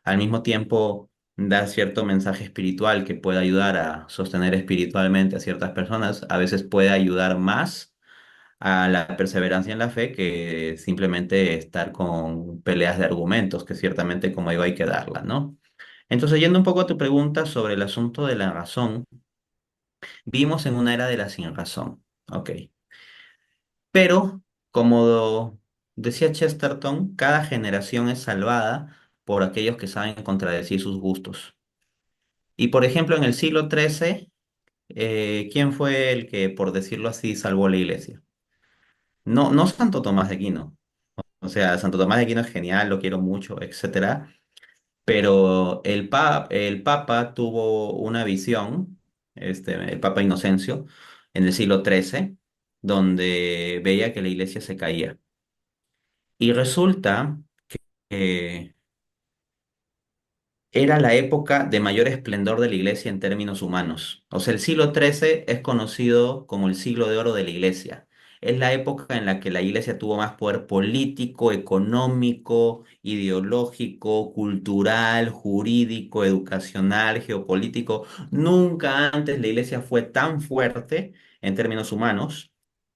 Al mismo tiempo, da cierto mensaje espiritual que puede ayudar a sostener espiritualmente a ciertas personas. A veces puede ayudar más a la perseverancia en la fe que simplemente estar con peleas de argumentos, que ciertamente, como digo, hay que darla, ¿no? Entonces, yendo un poco a tu pregunta sobre el asunto de la razón, vivimos en una era de la sin razón, ¿ok? Pero, como decía Chesterton, cada generación es salvada por aquellos que saben contradecir sus gustos. Y por ejemplo, en el siglo XIII, ¿quién fue el que, por decirlo así, salvó la iglesia? No, no Santo Tomás de Aquino. O sea, Santo Tomás de Aquino es genial, lo quiero mucho, etcétera. Pero el Papa tuvo una visión, el Papa Inocencio, en el siglo XIII, donde veía que la iglesia se caía. Y resulta que era la época de mayor esplendor de la iglesia en términos humanos. O sea, el siglo XIII es conocido como el siglo de oro de la iglesia. Es la época en la que la iglesia tuvo más poder político, económico, ideológico, cultural, jurídico, educacional, geopolítico. Nunca antes la iglesia fue tan fuerte en términos humanos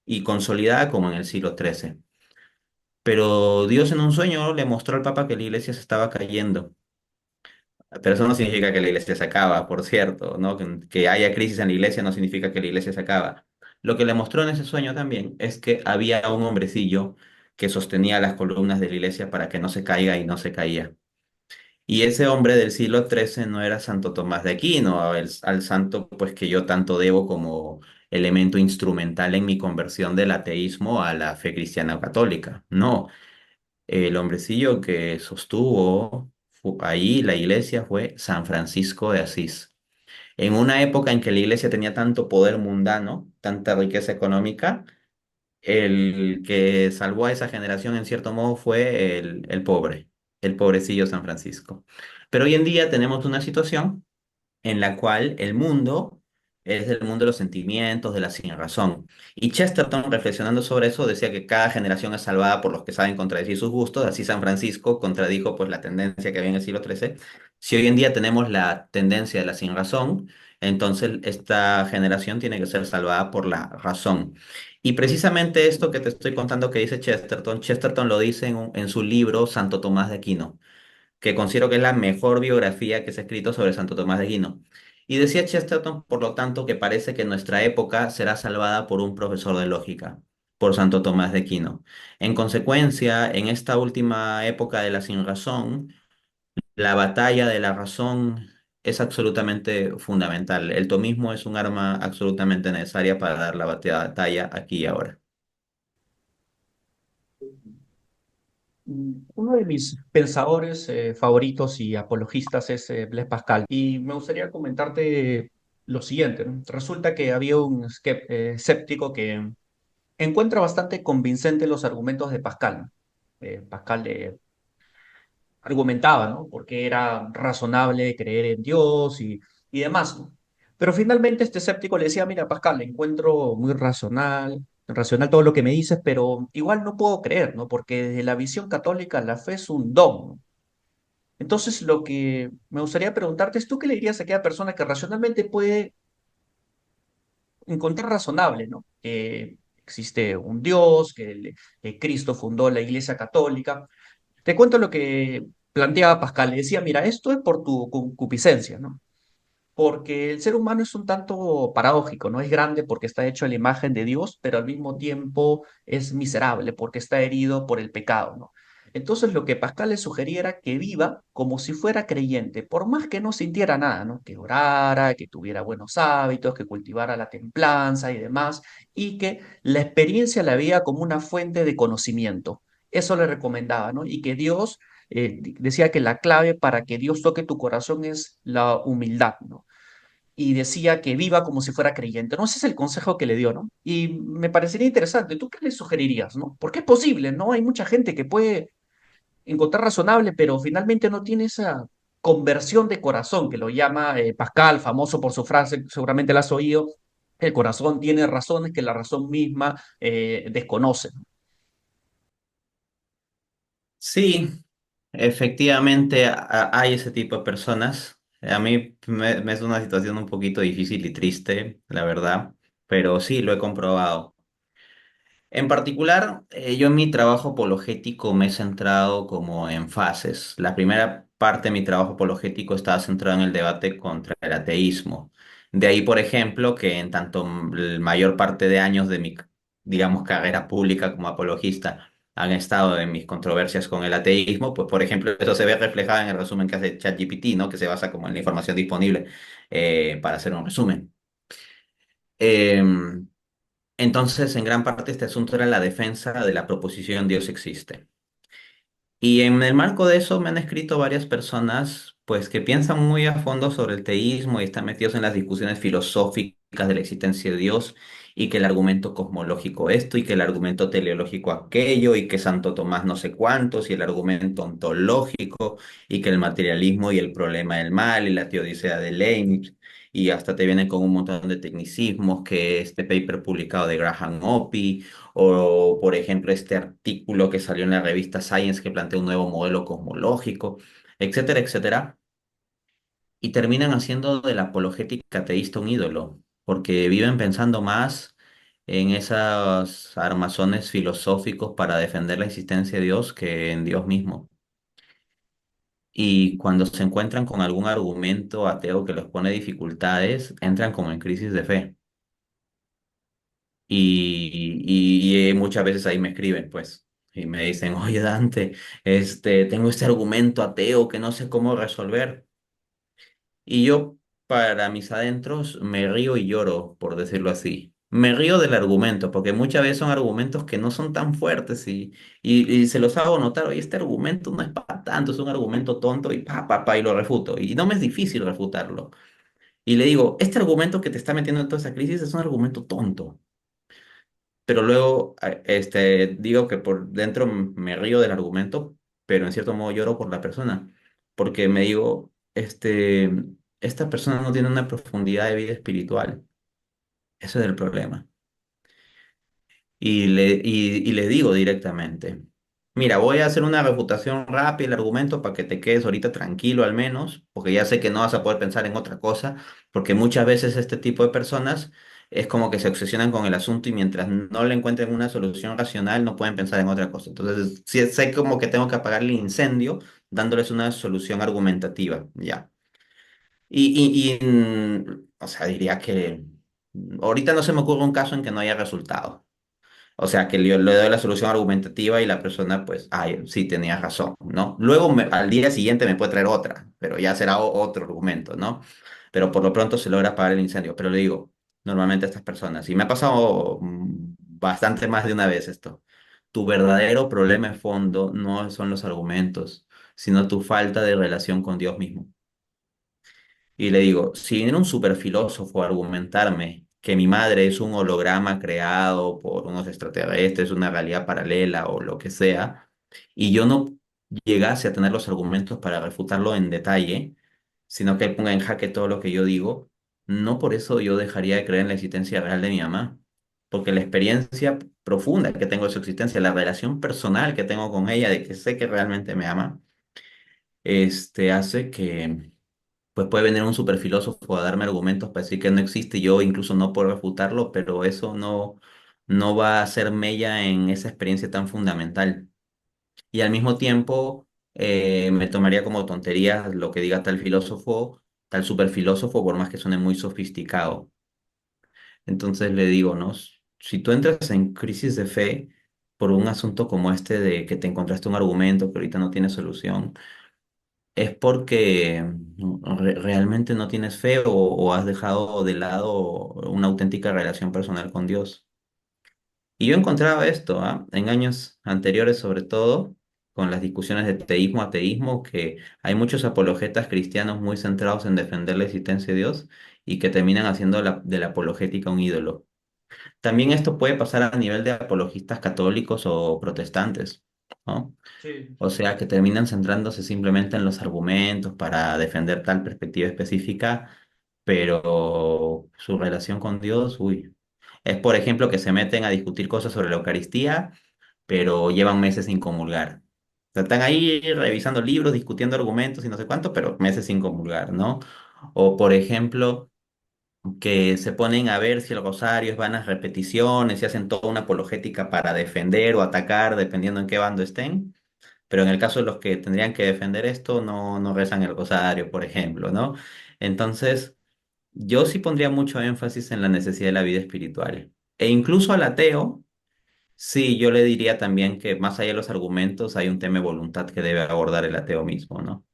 y consolidada como en el siglo XIII. Pero Dios en un sueño le mostró al Papa que la iglesia se estaba cayendo. Pero eso no significa que la iglesia se acaba, por cierto, ¿no? Que haya crisis en la iglesia no significa que la iglesia se acaba. Lo que le mostró en ese sueño también es que había un hombrecillo que sostenía las columnas de la iglesia para que no se caiga y no se caía. Y ese hombre del siglo XIII no era Santo Tomás de Aquino, al santo pues que yo tanto debo como elemento instrumental en mi conversión del ateísmo a la fe cristiana católica. No, el hombrecillo que sostuvo ahí la iglesia fue San Francisco de Asís. En una época en que la iglesia tenía tanto poder mundano, tanta riqueza económica, el que salvó a esa generación en cierto modo fue el pobre, el pobrecillo San Francisco. Pero hoy en día tenemos una situación en la cual el mundo es el mundo de los sentimientos, de la sinrazón. Y Chesterton, reflexionando sobre eso, decía que cada generación es salvada por los que saben contradecir sus gustos. Así San Francisco contradijo pues la tendencia que había en el siglo XIII. Si hoy en día tenemos la tendencia de la sinrazón, entonces esta generación tiene que ser salvada por la razón. Y precisamente esto que te estoy contando que dice Chesterton, Chesterton lo dice en su libro Santo Tomás de Aquino, que considero que es la mejor biografía que se ha escrito sobre Santo Tomás de Aquino. Y decía Chesterton, por lo tanto, que parece que nuestra época será salvada por un profesor de lógica, por Santo Tomás de Aquino. En consecuencia, en esta última época de la sinrazón, la batalla de la razón es absolutamente fundamental. El tomismo es un arma absolutamente necesaria para dar la batalla aquí y ahora. Uno de mis pensadores favoritos y apologistas es Blaise Pascal. Y me gustaría comentarte lo siguiente, ¿no? Resulta que había un escéptico que encuentra bastante convincente los argumentos de Pascal, ¿no? Pascal argumentaba, ¿no? Porque era razonable creer en Dios y demás, ¿no? Pero finalmente este escéptico le decía, mira, Pascal, encuentro muy racional todo lo que me dices, pero igual no puedo creer, ¿no? Porque desde la visión católica la fe es un don, ¿no? Entonces, lo que me gustaría preguntarte es, ¿tú qué le dirías a aquella persona que racionalmente puede encontrar razonable, ¿no? Que existe un Dios, que Cristo fundó la Iglesia Católica. Te cuento lo que planteaba Pascal. Le decía, mira, esto es por tu concupiscencia, ¿no? Porque el ser humano es un tanto paradójico, ¿no? Es grande porque está hecho a la imagen de Dios, pero al mismo tiempo es miserable porque está herido por el pecado, ¿no? Entonces lo que Pascal le sugería era que viva como si fuera creyente, por más que no sintiera nada, ¿no? Que orara, que tuviera buenos hábitos, que cultivara la templanza y demás, y que la experiencia la veía como una fuente de conocimiento. Eso le recomendaba, ¿no? Y que Dios decía que la clave para que Dios toque tu corazón es la humildad, ¿no? Y decía que viva como si fuera creyente, ¿no? Ese es el consejo que le dio, ¿no? Y me parecería interesante. ¿Tú qué le sugerirías, no? Porque es posible, ¿no? Hay mucha gente que puede encontrar razonable, pero finalmente no tiene esa conversión de corazón, que lo llama Pascal, famoso por su frase, seguramente la has oído, el corazón tiene razones que la razón misma desconoce. Sí, efectivamente hay ese tipo de personas. A mí me es una situación un poquito difícil y triste, la verdad, pero sí, lo he comprobado. En particular, yo en mi trabajo apologético me he centrado como en fases. La primera parte de mi trabajo apologético estaba centrado en el debate contra el ateísmo. De ahí, por ejemplo, que en tanto la mayor parte de años de mi, digamos, carrera pública como apologista han estado en mis controversias con el ateísmo, pues, por ejemplo, eso se ve reflejado en el resumen que hace ChatGPT, ¿no? Que se basa como en la información disponible para hacer un resumen. Em, entonces, en gran parte este asunto era la defensa de la proposición Dios existe. Y en el marco de eso me han escrito varias personas, pues, que piensan muy a fondo sobre el teísmo y están metidos en las discusiones filosóficas lógicas de la existencia de Dios y que el argumento cosmológico esto y que el argumento teleológico aquello y que Santo Tomás no sé cuántos y el argumento ontológico y que el materialismo y el problema del mal y la teodicea de Leibniz y hasta te vienen con un montón de tecnicismos que este paper publicado de Graham Oppy o por ejemplo este artículo que salió en la revista Science que plantea un nuevo modelo cosmológico, etcétera, etcétera, y terminan haciendo de la apologética ateísta un ídolo, porque viven pensando más en esos armazones filosóficos para defender la existencia de Dios que en Dios mismo. Y cuando se encuentran con algún argumento ateo que les pone dificultades, entran como en crisis de fe. Y muchas veces ahí me escriben, pues, y me dicen, oye Dante, tengo este argumento ateo que no sé cómo resolver. Y yo, para mis adentros, me río y lloro, por decirlo así. Me río del argumento, porque muchas veces son argumentos que no son tan fuertes y se los hago notar, oye, este argumento no es para tanto, es un argumento tonto y y lo refuto. Y no me es difícil refutarlo. Y le digo, este argumento que te está metiendo en toda esa crisis es un argumento tonto. Pero luego, digo que por dentro me río del argumento, pero en cierto modo lloro por la persona, porque me digo, esta persona no tiene una profundidad de vida espiritual. Ese es el problema. Y le digo directamente, mira, voy a hacer una refutación rápida del argumento para que te quedes ahorita tranquilo al menos, porque ya sé que no vas a poder pensar en otra cosa, porque muchas veces este tipo de personas es como que se obsesionan con el asunto y mientras no le encuentren una solución racional no pueden pensar en otra cosa. Entonces, sí, sé como que tengo que apagar el incendio dándoles una solución argumentativa, ya. O sea, diría que ahorita no se me ocurre un caso en que no haya resultado. O sea, que yo le doy la solución argumentativa y la persona, pues, ay, sí, tenía razón, ¿no? Luego, al día siguiente me puede traer otra, pero ya será otro argumento, ¿no? Pero por lo pronto se logra apagar el incendio. Pero le digo, normalmente a estas personas, y me ha pasado bastante más de una vez esto, tu verdadero problema de fondo no son los argumentos, sino tu falta de relación con Dios mismo. Y le digo, si viene un superfilósofo a argumentarme que mi madre es un holograma creado por unos extraterrestres, una realidad paralela o lo que sea, y yo no llegase a tener los argumentos para refutarlo en detalle, sino que él ponga en jaque todo lo que yo digo, no por eso yo dejaría de creer en la existencia real de mi mamá, porque la experiencia profunda que tengo de su existencia, la relación personal que tengo con ella, de que sé que realmente me ama, hace que pues puede venir un superfilósofo a darme argumentos para decir que no existe, y yo incluso no puedo refutarlo, pero eso no va a hacer mella en esa experiencia tan fundamental. Y al mismo tiempo, me tomaría como tontería lo que diga tal filósofo, tal superfilósofo, por más que suene muy sofisticado. Entonces le digo, ¿no? Si tú entras en crisis de fe por un asunto como este de que te encontraste un argumento que ahorita no tiene solución, es porque realmente no tienes fe o has dejado de lado una auténtica relación personal con Dios. Y yo encontraba esto, ¿ah? En años anteriores, sobre todo, con las discusiones de teísmo, ateísmo, que hay muchos apologetas cristianos muy centrados en defender la existencia de Dios y que terminan haciendo de la apologética un ídolo. También esto puede pasar a nivel de apologistas católicos o protestantes, ¿no? Sí. O sea, que terminan centrándose simplemente en los argumentos para defender tal perspectiva específica, pero su relación con Dios, uy, es por ejemplo que se meten a discutir cosas sobre la Eucaristía, pero llevan meses sin comulgar. O sea, están ahí revisando libros, discutiendo argumentos y no sé cuánto, pero meses sin comulgar, ¿no? O por ejemplo, que se ponen a ver si el rosario es vanas repeticiones y hacen toda una apologética para defender o atacar, dependiendo en qué bando estén, pero en el caso de los que tendrían que defender esto, no rezan el rosario, por ejemplo, ¿no? Entonces, yo sí pondría mucho énfasis en la necesidad de la vida espiritual. E incluso al ateo, sí, yo le diría también que más allá de los argumentos, hay un tema de voluntad que debe abordar el ateo mismo, ¿no?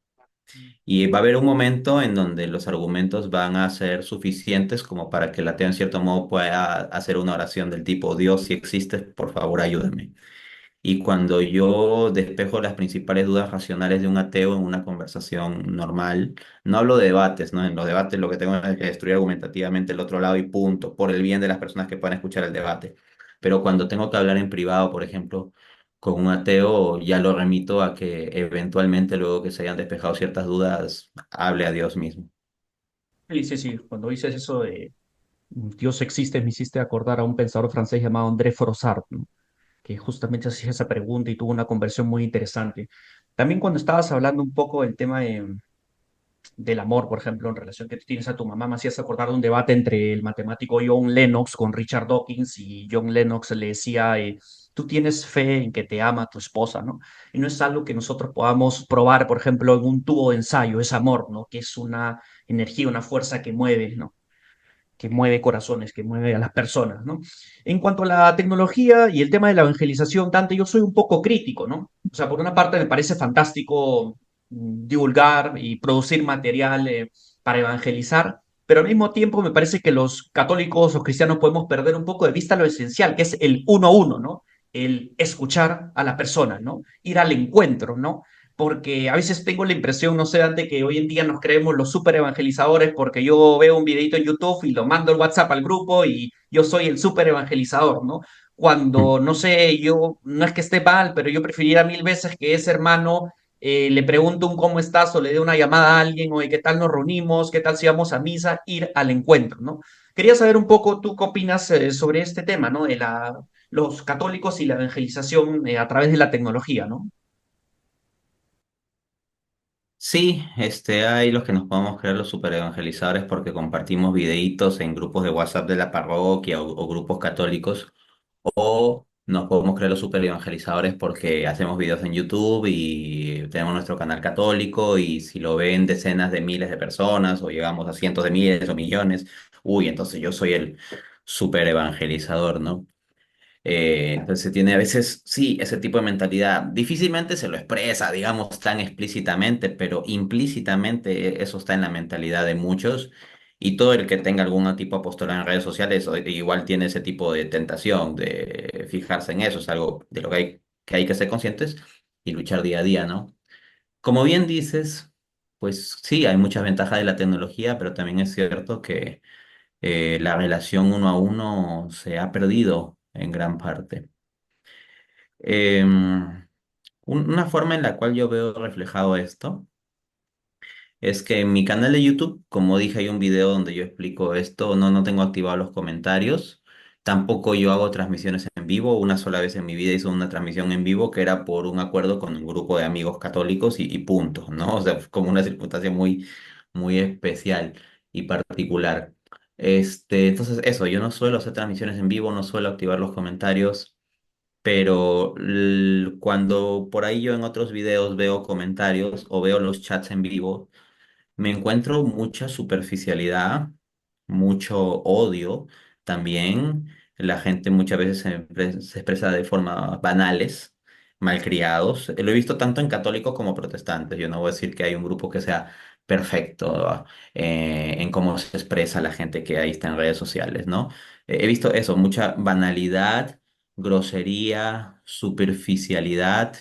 Y va a haber un momento en donde los argumentos van a ser suficientes como para que el ateo en cierto modo pueda hacer una oración del tipo, Dios, si existes, por favor, ayúdame. Y cuando yo despejo las principales dudas racionales de un ateo en una conversación normal, no hablo de debates, ¿no? En los debates lo que tengo es que destruir argumentativamente el otro lado y punto, por el bien de las personas que puedan escuchar el debate. Pero cuando tengo que hablar en privado, por ejemplo, con un ateo, ya lo remito a que eventualmente, luego que se hayan despejado ciertas dudas, hable a Dios mismo. Sí, sí, sí. Cuando dices eso de Dios existe, me hiciste acordar a un pensador francés llamado André Froissart, ¿no? Que justamente hacía esa pregunta y tuvo una conversión muy interesante. También cuando estabas hablando un poco del tema del amor, por ejemplo, en relación que tú tienes a tu mamá, me hacías acordar de un debate entre el matemático John Lennox con Richard Dawkins, y John Lennox le decía, tú tienes fe en que te ama tu esposa, ¿no? Y no es algo que nosotros podamos probar, por ejemplo, en un tubo de ensayo, es amor, ¿no? Que es una energía, una fuerza que mueve, ¿no? Que mueve corazones, que mueve a las personas, ¿no? En cuanto a la tecnología y el tema de la evangelización, Dante, yo soy un poco crítico, ¿no? O sea, por una parte me parece fantástico divulgar y producir material para evangelizar, pero al mismo tiempo me parece que los católicos o cristianos podemos perder un poco de vista lo esencial, que es el uno a uno, ¿no? El escuchar a la persona, ¿no? Ir al encuentro, ¿no? Porque a veces tengo la impresión, no sé, Dante, que hoy en día nos creemos los super evangelizadores porque yo veo un videito en YouTube y lo mando al WhatsApp al grupo y yo soy el super evangelizador, ¿no? Cuando, no sé, yo, no es que esté mal, pero yo preferiría mil veces que ese hermano le pregunte un cómo estás o le dé una llamada a alguien, o qué tal nos reunimos, qué tal si vamos a misa, ir al encuentro, ¿no? Quería saber un poco tú qué opinas sobre este tema, ¿no? De los católicos y la evangelización a través de la tecnología, ¿no? Sí, hay los que nos podemos creer los super evangelizadores porque compartimos videitos en grupos de WhatsApp de la parroquia o grupos católicos, o nos podemos creer los super evangelizadores porque hacemos videos en YouTube y tenemos nuestro canal católico, y si lo ven decenas de miles de personas o llegamos a cientos de miles o millones, uy, entonces yo soy el super evangelizador, ¿no? Entonces se tiene a veces, sí, ese tipo de mentalidad. Difícilmente se lo expresa, digamos, tan explícitamente, pero implícitamente eso está en la mentalidad de muchos. Y todo el que tenga algún tipo de apostolado en redes sociales igual tiene ese tipo de tentación de fijarse en eso. Es algo de lo que hay que ser conscientes y luchar día a día, ¿no? Como bien dices, pues sí, hay muchas ventajas de la tecnología, pero también es cierto que la relación uno a uno se ha perdido en gran parte. Una forma en la cual yo veo reflejado esto es que en mi canal de YouTube, como dije, hay un video donde yo explico esto. No tengo activados los comentarios. Tampoco yo hago transmisiones en vivo. Una sola vez en mi vida hice una transmisión en vivo que era por un acuerdo con un grupo de amigos católicos y punto, ¿no? O sea, fue como una circunstancia muy, muy especial y particular. Entonces, eso, yo no suelo hacer transmisiones en vivo, no suelo activar los comentarios. Pero cuando por ahí yo en otros videos veo comentarios o veo los chats en vivo, me encuentro mucha superficialidad, mucho odio. También la gente muchas veces se expresa de forma banales, malcriados. Lo he visto tanto en católicos como protestantes. Yo no voy a decir que hay un grupo que sea perfecto en cómo se expresa la gente que ahí está en redes sociales, ¿no? He visto eso, mucha banalidad, grosería, superficialidad.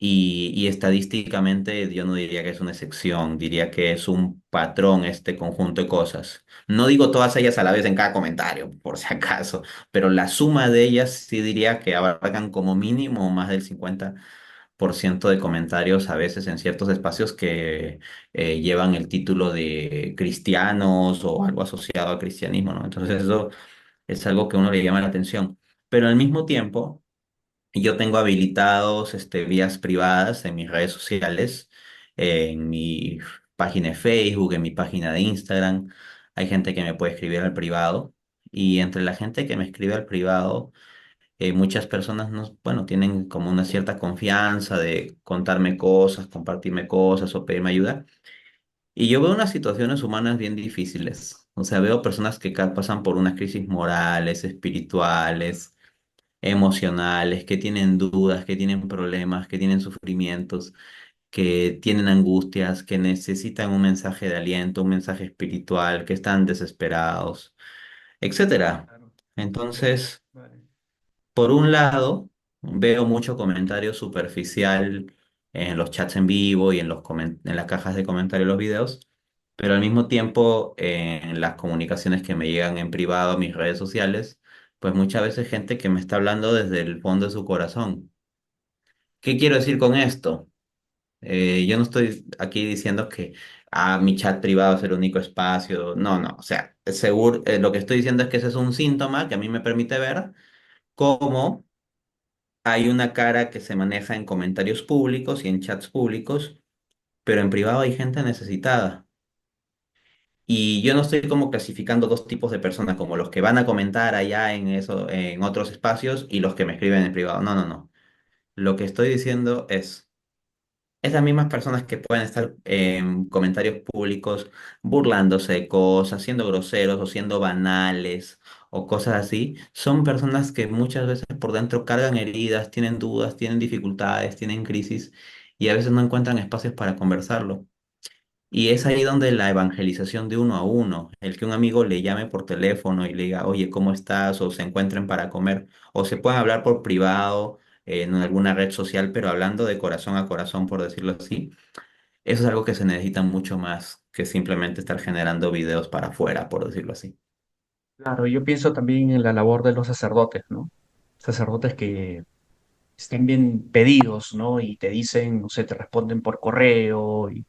Y estadísticamente yo no diría que es una excepción, diría que es un patrón este conjunto de cosas. No digo todas ellas a la vez en cada comentario, por si acaso, pero la suma de ellas sí diría que abarcan como mínimo más del 50% de comentarios a veces en ciertos espacios que llevan el título de cristianos o algo asociado al cristianismo, ¿no? Entonces eso es algo que a uno le llama la atención. Pero al mismo tiempo... Yo tengo habilitados vías privadas en mis redes sociales, en mi página de Facebook, en mi página de Instagram. Hay gente que me puede escribir al privado, y entre la gente que me escribe al privado, muchas personas bueno, tienen como una cierta confianza de contarme cosas, compartirme cosas o pedirme ayuda. Y yo veo unas situaciones humanas bien difíciles. O sea, veo personas que pasan por unas crisis morales, espirituales, emocionales, que tienen dudas, que tienen problemas, que tienen sufrimientos, que tienen angustias, que necesitan un mensaje de aliento, un mensaje espiritual, que están desesperados, etcétera. Claro. Ok, Entonces, vale. por un lado, Veo mucho comentario superficial en los chats en vivo y en en las cajas de comentarios de los videos, pero al mismo tiempo en las comunicaciones que me llegan en privado a mis redes sociales, pues muchas veces gente que me está hablando desde el fondo de su corazón. ¿Qué quiero decir con esto? Yo no estoy aquí diciendo que mi chat privado es el único espacio. No, no. O sea, seguro, lo que estoy diciendo es que ese es un síntoma que a mí me permite ver cómo hay una cara que se maneja en comentarios públicos y en chats públicos, pero en privado hay gente necesitada. Y yo no estoy como clasificando dos tipos de personas, como los que van a comentar allá en eso, en otros espacios y los que me escriben en privado. No, no, no. Lo que estoy diciendo es esas mismas personas que pueden estar en comentarios públicos burlándose de cosas, siendo groseros o siendo banales o cosas así, son personas que muchas veces por dentro cargan heridas, tienen dudas, tienen dificultades, tienen crisis y a veces no encuentran espacios para conversarlo. Y es ahí donde la evangelización de uno a uno, el que un amigo le llame por teléfono y le diga, oye, ¿cómo estás? O se encuentren para comer, o se pueden hablar por privado, en alguna red social, pero hablando de corazón a corazón, por decirlo así. Eso es algo que se necesita mucho más que simplemente estar generando videos para afuera, por decirlo así. Claro, yo pienso también en la labor de los sacerdotes, ¿no? Sacerdotes que estén bien pedidos, ¿no? Y te dicen, no sé, te responden por correo. Y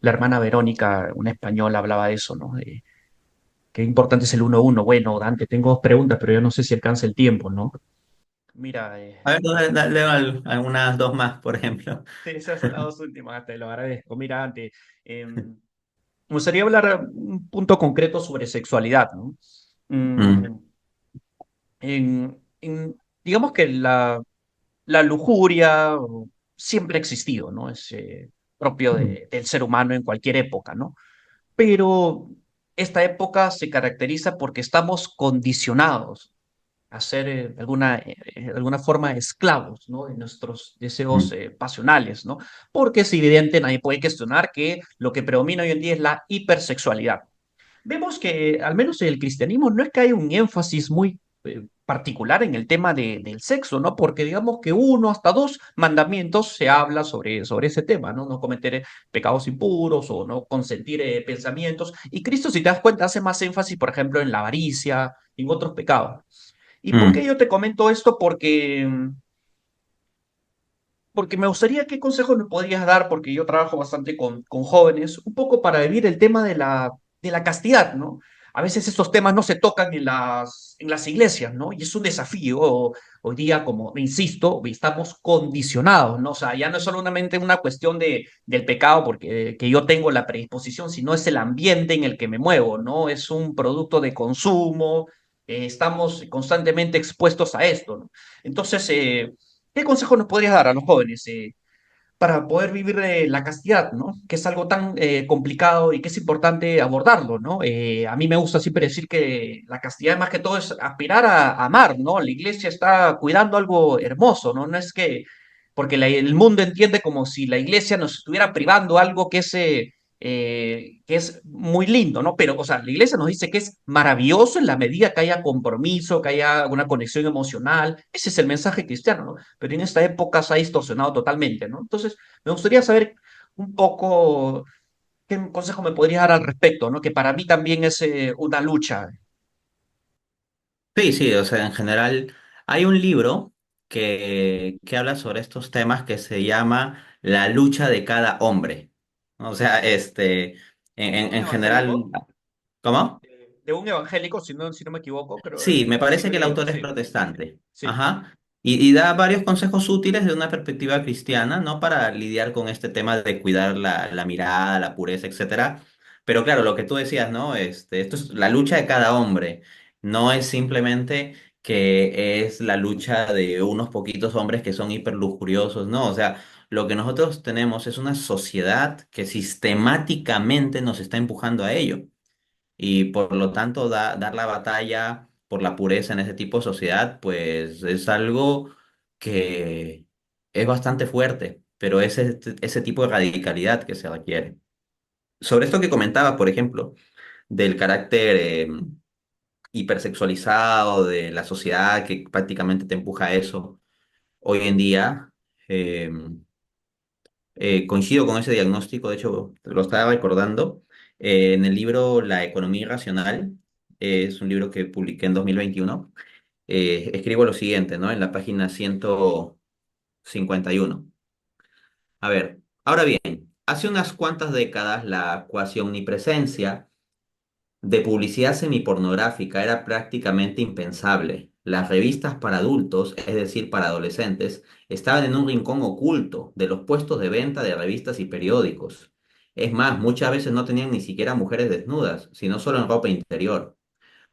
la hermana Verónica, una española, hablaba de eso, ¿no? De qué importante es el uno a uno. Bueno, Dante, tengo dos preguntas, pero yo no sé si alcanza el tiempo, ¿no? Mira, A ver, leo algunas dos más, por ejemplo. esas son las dos últimas, te lo agradezco. Mira, Dante, me gustaría hablar un punto concreto sobre sexualidad, ¿no? Mm, Mm, digamos que la lujuria siempre ha existido, ¿no? Es propio mm, del ser humano en cualquier época, ¿no? Pero esta época se caracteriza porque estamos condicionados a ser de alguna forma esclavos, ¿no? De nuestros deseos mm, pasionales, ¿no? Porque es evidente, nadie puede cuestionar que lo que predomina hoy en día es la hipersexualidad. Vemos que, al menos en el cristianismo, no es que haya un énfasis muy particular en el tema del sexo, ¿no? Porque digamos que uno hasta dos mandamientos se habla sobre ese tema, ¿no? No cometer pecados impuros o no consentir pensamientos. Y Cristo, si te das cuenta, hace más énfasis, por ejemplo, en la avaricia, en otros pecados. ¿Y por qué mm. yo te comento esto? Porque me gustaría qué consejos me podrías dar, porque yo trabajo bastante con jóvenes, un poco para vivir el tema de la castidad, ¿no? A veces estos temas no se tocan en las iglesias, ¿no? Y es un desafío. Hoy día, como insisto, estamos condicionados, ¿no? O sea, ya no es solamente una cuestión del pecado, porque que yo tengo la predisposición, sino es el ambiente en el que me muevo, ¿no? Es un producto de consumo, estamos constantemente expuestos a esto, ¿no? Entonces, ¿qué consejo nos podrías dar a los jóvenes para poder vivir la castidad, ¿no? Que es algo tan complicado y que es importante abordarlo, ¿no? A mí me gusta siempre decir que la castidad más que todo es aspirar a amar, ¿no? La iglesia está cuidando algo hermoso, ¿no? No es que, porque el mundo entiende como si la iglesia nos estuviera privando algo que es muy lindo, ¿no? Pero, o sea, la iglesia nos dice que es maravilloso en la medida que haya compromiso, que haya una conexión emocional. Ese es el mensaje cristiano, ¿no? Pero en esta época se ha distorsionado totalmente, ¿no? Entonces, me gustaría saber un poco qué consejo me podrías dar al respecto, ¿no? Que para mí también es una lucha. Sí, sí, o sea, en general hay un libro que habla sobre estos temas que se llama La lucha de cada hombre. O sea, ¿Un en general, evangélico? ¿cómo? De un evangélico, si no me equivoco, pero Sí, me sí parece lo he que el leído, autor es sí, protestante. sí. Ajá. Y da varios consejos útiles de una perspectiva cristiana, ¿no? Para lidiar con este tema de cuidar la mirada, la pureza, etcétera. Pero claro, lo que tú decías, ¿no? Esto es la lucha de cada hombre. No es simplemente que es la lucha de unos poquitos hombres que son hiperlujuriosos, ¿no? O sea, lo que nosotros tenemos es una sociedad que sistemáticamente nos está empujando a ello y por lo tanto dar la batalla por la pureza en ese tipo de sociedad, pues es algo que es bastante fuerte, pero es ese tipo de radicalidad que se requiere. Sobre esto que comentaba, por ejemplo, del carácter hipersexualizado de la sociedad que prácticamente te empuja a eso. Hoy en día, eh, coincido con ese diagnóstico, de hecho, lo estaba recordando, en el libro La economía irracional, es un libro que publiqué en 2021, escribo lo siguiente, ¿no? En la página 151. A ver, ahora bien, hace unas cuantas décadas la cuasi omnipresencia de publicidad semipornográfica era prácticamente impensable. Las revistas para adultos, es decir, para adolescentes, estaban en un rincón oculto de los puestos de venta de revistas y periódicos. Es más, muchas veces no tenían ni siquiera mujeres desnudas, sino solo en ropa interior.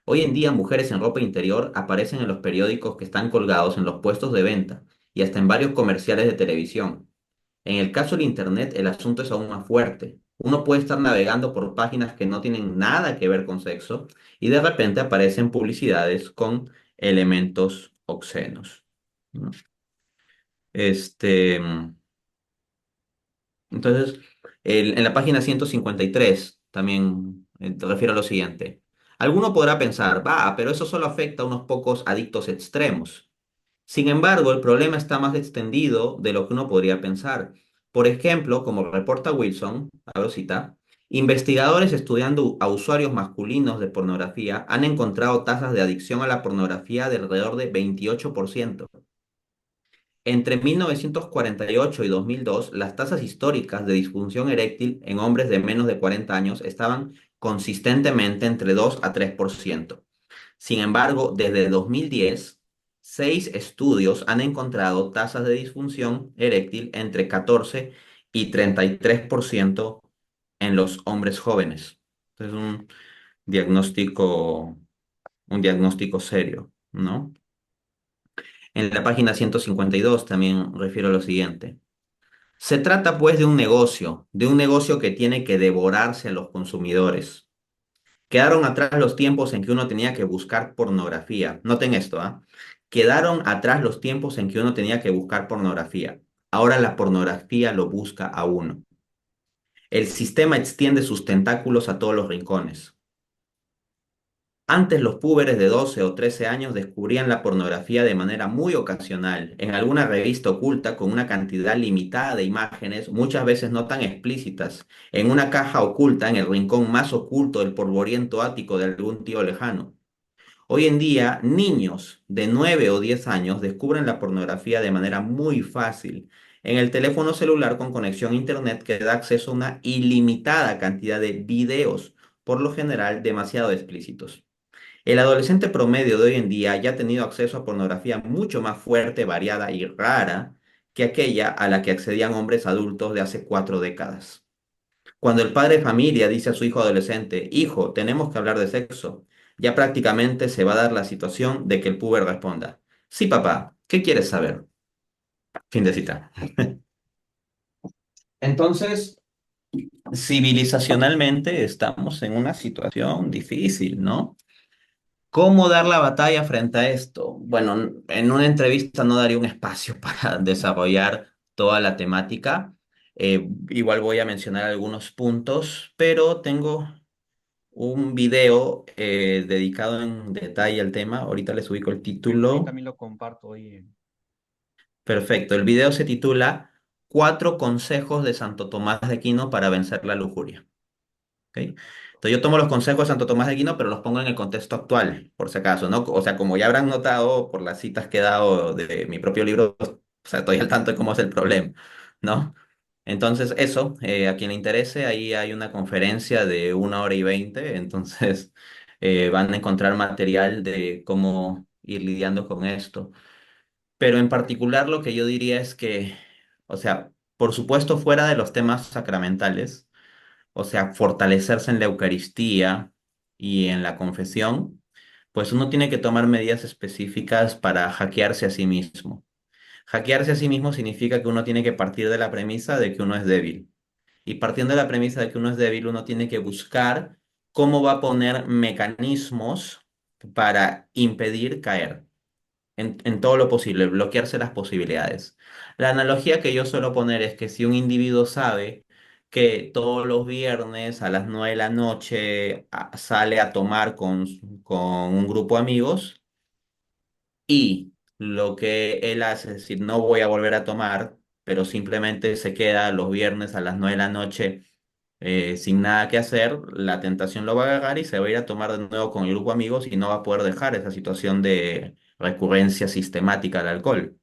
Hoy en día, mujeres en ropa interior aparecen en los periódicos que están colgados en los puestos de venta y hasta en varios comerciales de televisión. En el caso del Internet, el asunto es aún más fuerte. Uno puede estar navegando por páginas que no tienen nada que ver con sexo y de repente aparecen publicidades con elementos obscenos, ¿no? Este, entonces, en la página 153 también te refiero a lo siguiente. Alguno podrá pensar, va, pero eso solo afecta a unos pocos adictos extremos. Sin embargo, el problema está más extendido de lo que uno podría pensar. Por ejemplo, como reporta Wilson, abro cita, investigadores estudiando a usuarios masculinos de pornografía han encontrado tasas de adicción a la pornografía de alrededor de 28%. Entre 1948 y 2002, las tasas históricas de disfunción eréctil en hombres de menos de 40 años estaban consistentemente entre 2 a 3%. Sin embargo, desde 2010, 6 estudios han encontrado tasas de disfunción eréctil entre 14 y 33% en los hombres jóvenes. Es diagnóstico, un diagnóstico serio, ¿no? En la página 152 también refiero lo siguiente. Se trata pues de un negocio que tiene que devorarse a los consumidores. Quedaron atrás los tiempos en que uno tenía que buscar pornografía. Noten esto, ¿ah? Quedaron atrás los tiempos en que uno tenía que buscar pornografía. Ahora la pornografía lo busca a uno. El sistema extiende sus tentáculos a todos los rincones. Antes los púberes de 12 o 13 años descubrían la pornografía de manera muy ocasional, en alguna revista oculta con una cantidad limitada de imágenes, muchas veces no tan explícitas, en una caja oculta en el rincón más oculto del polvoriento ático de algún tío lejano. Hoy en día, niños de 9 o 10 años descubren la pornografía de manera muy fácil en el teléfono celular con conexión a Internet que da acceso a una ilimitada cantidad de videos, por lo general demasiado explícitos. El adolescente promedio de hoy en día ya ha tenido acceso a pornografía mucho más fuerte, variada y rara que aquella a la que accedían hombres adultos de hace 4 décadas. Cuando el padre de familia dice a su hijo adolescente, hijo, tenemos que hablar de sexo, ya prácticamente se va a dar la situación de que el puber responda, sí, papá, ¿qué quieres saber? Fin de cita. Entonces, civilizacionalmente estamos en una situación difícil, ¿no? ¿Cómo dar la batalla frente a esto? Bueno, en una entrevista no daría un espacio para desarrollar toda la temática. Igual voy a mencionar algunos puntos, pero tengo un video dedicado en detalle al tema. Ahorita les ubico el Ahí título. también lo comparto hoy. Perfecto. El video se titula Cuatro consejos de Santo Tomás de Aquino para vencer la lujuria. ¿Ok? Entonces yo tomo los consejos de Santo Tomás de Aquino, pero los pongo en el contexto actual, por si acaso, ¿no? O sea, como ya habrán notado por las citas que he dado de mi propio libro, o sea, estoy al tanto de cómo es el problema, ¿no? Entonces, eso, a quien le interese, ahí hay una conferencia de 1 hora y 20, entonces van a encontrar material de cómo ir lidiando con esto. Pero en particular lo que yo diría es que, o sea, por supuesto, fuera de los temas sacramentales, o sea, fortalecerse en la Eucaristía y en la confesión, pues uno tiene que tomar medidas específicas para hackearse a sí mismo. Hackearse a sí mismo significa que uno tiene que partir de la premisa de que uno es débil. Y partiendo de la premisa de que uno es débil, uno tiene que buscar cómo va a poner mecanismos para impedir caer en todo lo posible, bloquearse las posibilidades. La analogía que yo suelo poner es que si un individuo sabe que todos los viernes a las 9 de la noche sale a tomar con un grupo de amigos y lo que él hace es decir, no voy a volver a tomar, pero simplemente se queda los viernes a las 9 de la noche sin nada que hacer, la tentación lo va a agarrar y se va a ir a tomar de nuevo con el grupo de amigos y no va a poder dejar esa situación de recurrencia sistemática al alcohol.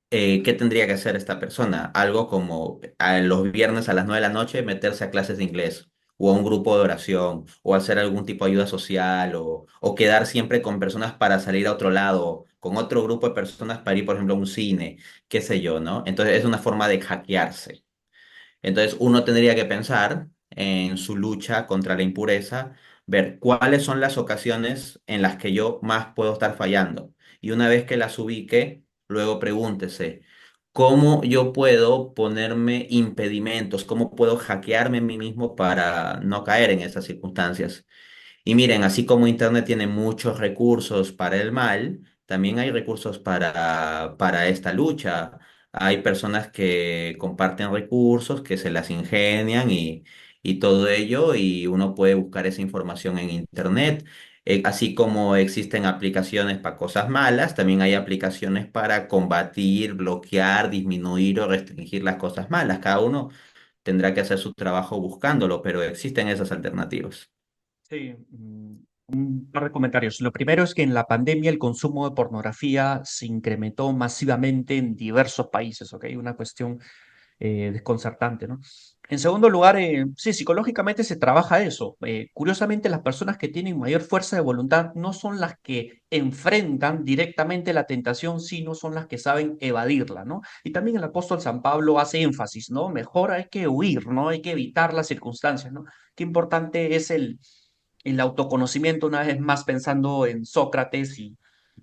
¿Qué tendría que hacer esta persona? Algo como los viernes a las 9 de la noche meterse a clases de inglés o a un grupo de oración o hacer algún tipo de ayuda social o quedar siempre con personas para salir a otro lado, con otro grupo de personas para ir, por ejemplo, a un cine, qué sé yo, ¿no? Entonces es una forma de hackearse. Entonces uno tendría que pensar en su lucha contra la impureza, ver cuáles son las ocasiones en las que yo más puedo estar fallando. Y una vez que las ubique, luego pregúntese, ¿cómo yo puedo ponerme impedimentos? ¿Cómo puedo hackearme a mí mismo para no caer en esas circunstancias? Y miren, así como Internet tiene muchos recursos para el mal, también hay recursos para esta lucha. Hay personas que comparten recursos, que se las ingenian y todo ello, y uno puede buscar esa información en Internet. Así como existen aplicaciones para cosas malas, también hay aplicaciones para combatir, bloquear, disminuir o restringir las cosas malas. Cada uno tendrá que hacer su trabajo buscándolo, pero existen esas alternativas. Sí, un par de comentarios. Lo primero es que en la pandemia el consumo de pornografía se incrementó masivamente en diversos países, ¿ok? Una cuestión desconcertante, ¿no? En segundo lugar, sí, psicológicamente se trabaja eso. Curiosamente, las personas que tienen mayor fuerza de voluntad no son las que enfrentan directamente la tentación, sino son las que saben evadirla, ¿no? Y también el apóstol San Pablo hace énfasis, ¿no? Mejor hay que huir, ¿no? Hay que evitar las circunstancias, ¿no? Qué importante es el autoconocimiento, una vez más pensando en Sócrates y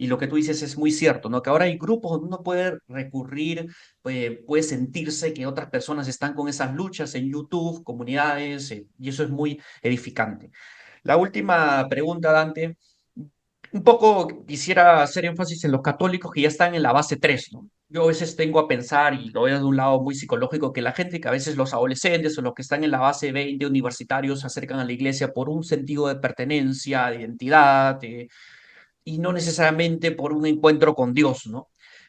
lo que tú dices es muy cierto, ¿no? Que ahora hay grupos donde uno puede recurrir, puede sentirse que otras personas están con esas luchas en YouTube, comunidades, y eso es muy edificante. La última pregunta, Dante, un poco quisiera hacer énfasis en los católicos que ya están en la base 3, ¿no? Yo a veces tengo a pensar, y lo veo de un lado muy psicológico, que la gente que a veces los adolescentes o los que están en la base 20 universitarios se acercan a la iglesia por un sentido de pertenencia, de identidad, y no necesariamente por un encuentro con Dios, ¿no?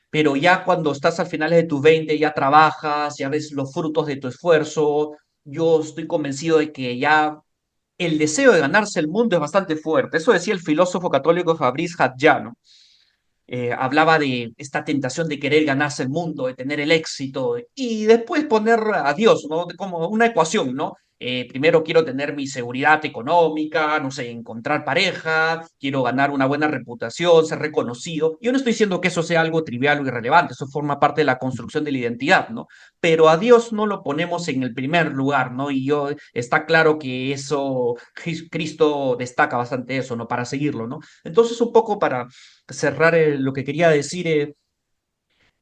Pero ya cuando estás al final de tus 20, ya trabajas, ya ves los frutos de tu esfuerzo, yo estoy convencido de que ya el deseo de ganarse el mundo es bastante fuerte. Eso decía el filósofo católico Fabrice Hadjano. Hablaba de esta tentación de querer ganarse el mundo, de tener el éxito y después poner a Dios, ¿no? Como una ecuación, ¿no? Primero quiero tener mi seguridad económica, no sé, encontrar pareja, quiero ganar una buena reputación, ser reconocido. Yo no estoy diciendo que eso sea algo trivial o irrelevante, eso forma parte de la construcción de la identidad, ¿no? Pero a Dios no lo ponemos en el primer lugar, ¿no? Y yo está claro que eso, Cristo destaca bastante eso, ¿no? Para seguirlo, ¿no? Entonces, un poco para cerrar lo que quería decir,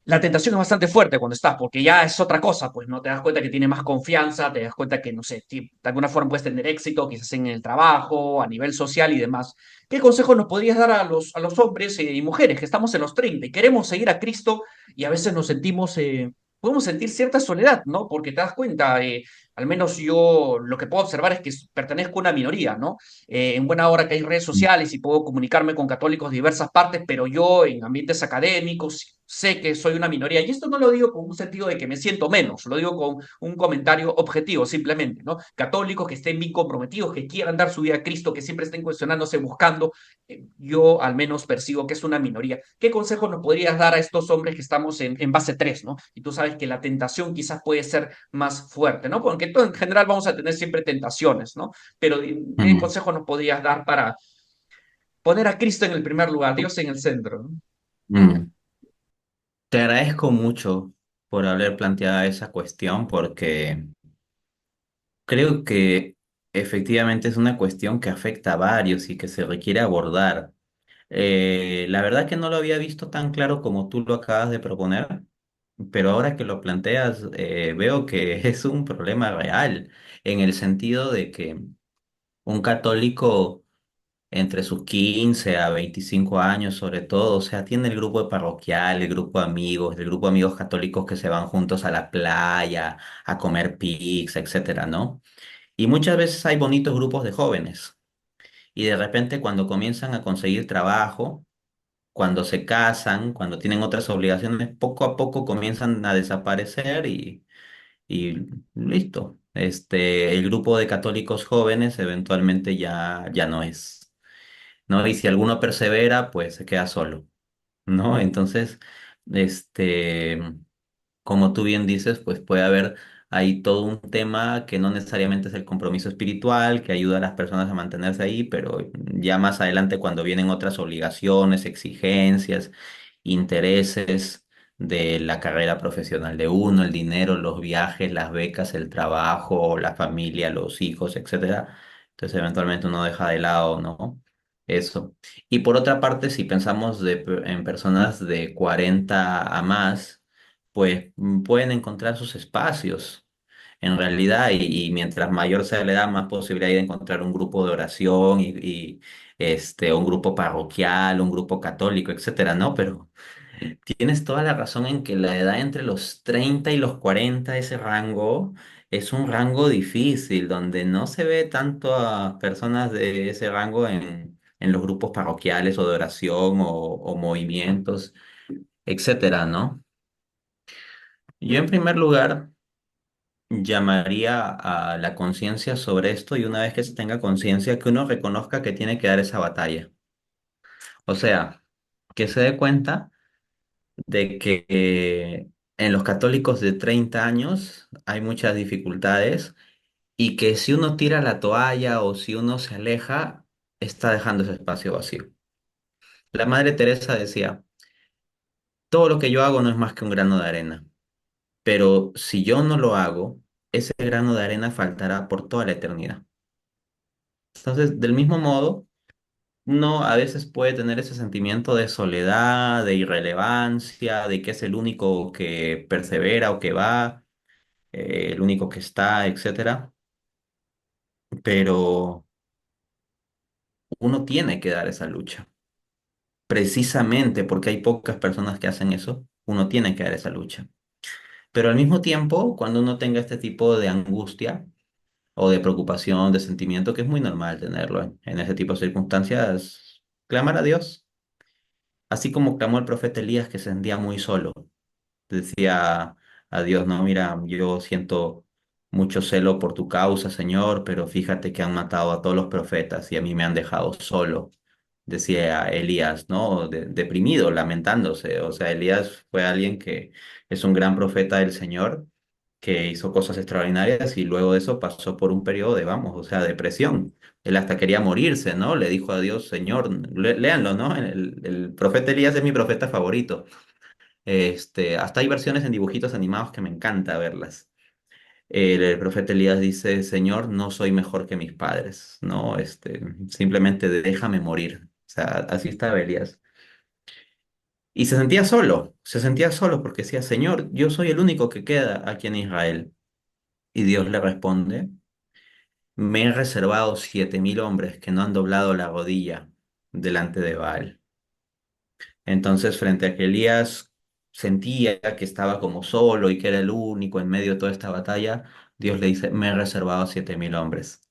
la tentación es bastante fuerte cuando estás, porque ya es otra cosa, pues no te das cuenta que tiene más confianza, te das cuenta que, no sé, de alguna forma puedes tener éxito, quizás en el trabajo, a nivel social y demás. ¿Qué consejo nos podrías dar a los hombres y mujeres que estamos en los 30 y queremos seguir a Cristo y a veces nos sentimos, podemos sentir cierta soledad, ¿no? Porque te das cuenta, al menos yo lo que puedo observar es que pertenezco a una minoría, ¿no? En buena hora que hay redes sociales y puedo comunicarme con católicos de diversas partes, pero yo en ambientes académicos sé que soy una minoría. Y esto no lo digo con un sentido de que me siento menos, lo digo con un comentario objetivo simplemente, ¿no? Católicos que estén bien comprometidos, que quieran dar su vida a Cristo, que siempre estén cuestionándose, buscando. Yo al menos percibo que es una minoría. ¿Qué consejo nos podrías dar a estos hombres que estamos en base 3, ¿no? Y tú sabes que la tentación quizás puede ser más fuerte, ¿no? Porque todo, en general vamos a tener siempre tentaciones, ¿no? Pero ¿qué Mm, consejo nos podrías dar para poner a Cristo en el primer lugar, Dios en el centro, ¿no? mm. Te agradezco mucho por haber planteado esa cuestión porque creo que efectivamente es una cuestión que afecta a varios y que se requiere abordar. La verdad que no lo había visto tan claro como tú lo acabas de proponer, pero ahora que lo planteas, veo que es un problema real en el sentido de que un católico entre sus 15 a 25 años, sobre todo, o sea, tiene el grupo de parroquial, el grupo de amigos, el grupo de amigos católicos que se van juntos a la playa, a comer pizza, etcétera, ¿no? Y muchas veces hay bonitos grupos de jóvenes y de repente cuando comienzan a conseguir trabajo, cuando se casan, cuando tienen otras obligaciones, poco a poco comienzan a desaparecer y listo. El grupo de católicos jóvenes eventualmente ya no es, ¿no? Y si alguno persevera, pues se queda solo, ¿no? Entonces, este, como tú bien dices, pues puede haber ahí todo un tema que no necesariamente es el compromiso espiritual, que ayuda a las personas a mantenerse ahí, pero ya más adelante cuando vienen otras obligaciones, exigencias, intereses de la carrera profesional de uno, el dinero, los viajes, las becas, el trabajo, la familia, los hijos, etcétera. Entonces eventualmente uno deja de lado, ¿no? Eso. Y por otra parte, si pensamos en personas de 40 a más, pues pueden encontrar sus espacios en realidad y mientras mayor sea la edad, más posibilidad hay de encontrar un grupo de oración un grupo parroquial, un grupo católico, etcétera, ¿no? Pero tienes toda la razón en que la edad entre los 30 y los 40, ese rango, es un rango difícil, donde no se ve tanto a personas de ese rango en los grupos parroquiales o de oración o movimientos, etcétera, ¿no? Yo en primer lugar llamaría a la conciencia sobre esto y una vez que se tenga conciencia, que uno reconozca que tiene que dar esa batalla. O sea, que se dé cuenta de que en los católicos de 30 años hay muchas dificultades y que si uno tira la toalla o si uno se aleja, está dejando ese espacio vacío. La Madre Teresa decía, todo lo que yo hago no es más que un grano de arena, pero si yo no lo hago, ese grano de arena faltará por toda la eternidad. Entonces, del mismo modo, uno a veces puede tener ese sentimiento de soledad, de irrelevancia, de que es el único que persevera o que va, el único que está, etcétera. Pero uno tiene que dar esa lucha. Precisamente porque hay pocas personas que hacen eso, uno tiene que dar esa lucha. Pero al mismo tiempo, cuando uno tenga este tipo de angustia o de preocupación, de sentimiento, que es muy normal tenerlo en ese tipo de circunstancias, clamar a Dios. Así como clamó el profeta Elías que se sentía muy solo. Decía a Dios, no, mira, yo siento mucho celo por tu causa, Señor, pero fíjate que han matado a todos los profetas y a mí me han dejado solo. Decía Elías, ¿no? Deprimido, lamentándose. O sea, Elías fue alguien que es un gran profeta del Señor, que hizo cosas extraordinarias y luego de eso pasó por un periodo de, vamos, o sea, depresión. Él hasta quería morirse, ¿no? Le dijo a Dios, Señor, léanlo, ¿no? El profeta Elías es mi profeta favorito. Hasta hay versiones en dibujitos animados que me encanta verlas. El profeta Elías dice, Señor, no soy mejor que mis padres, ¿no? Simplemente déjame morir. O sea, así estaba Elías. Y se sentía solo porque decía, Señor, yo soy el único que queda aquí en Israel. Y Dios le responde, me he reservado 7.000 hombres que no han doblado la rodilla delante de Baal. Entonces, frente a que Elías sentía que estaba como solo y que era el único en medio de toda esta batalla, Dios le dice, me he reservado 7.000 hombres.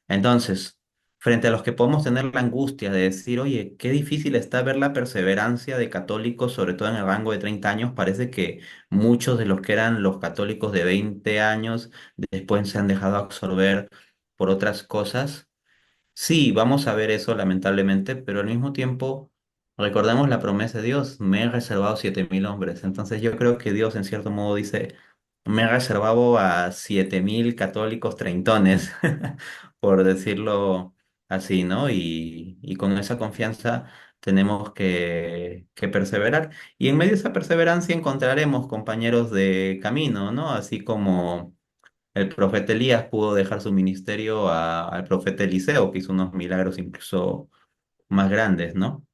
Entonces, frente a los que podemos tener la angustia de decir, oye, qué difícil está ver la perseverancia de católicos, sobre todo en el rango de 30 años, parece que muchos de los que eran los católicos de 20 años después se han dejado absorber por otras cosas. Sí, vamos a ver eso lamentablemente, pero al mismo tiempo recordemos la promesa de Dios, me he reservado 7.000 hombres. Entonces yo creo que Dios en cierto modo dice, me he reservado a 7.000 católicos treintones, por decirlo así, ¿no? Y con esa confianza tenemos que perseverar. Y en medio de esa perseverancia encontraremos compañeros de camino, ¿no? Así como el profeta Elías pudo dejar su ministerio al profeta Eliseo, que hizo unos milagros incluso más grandes, ¿no?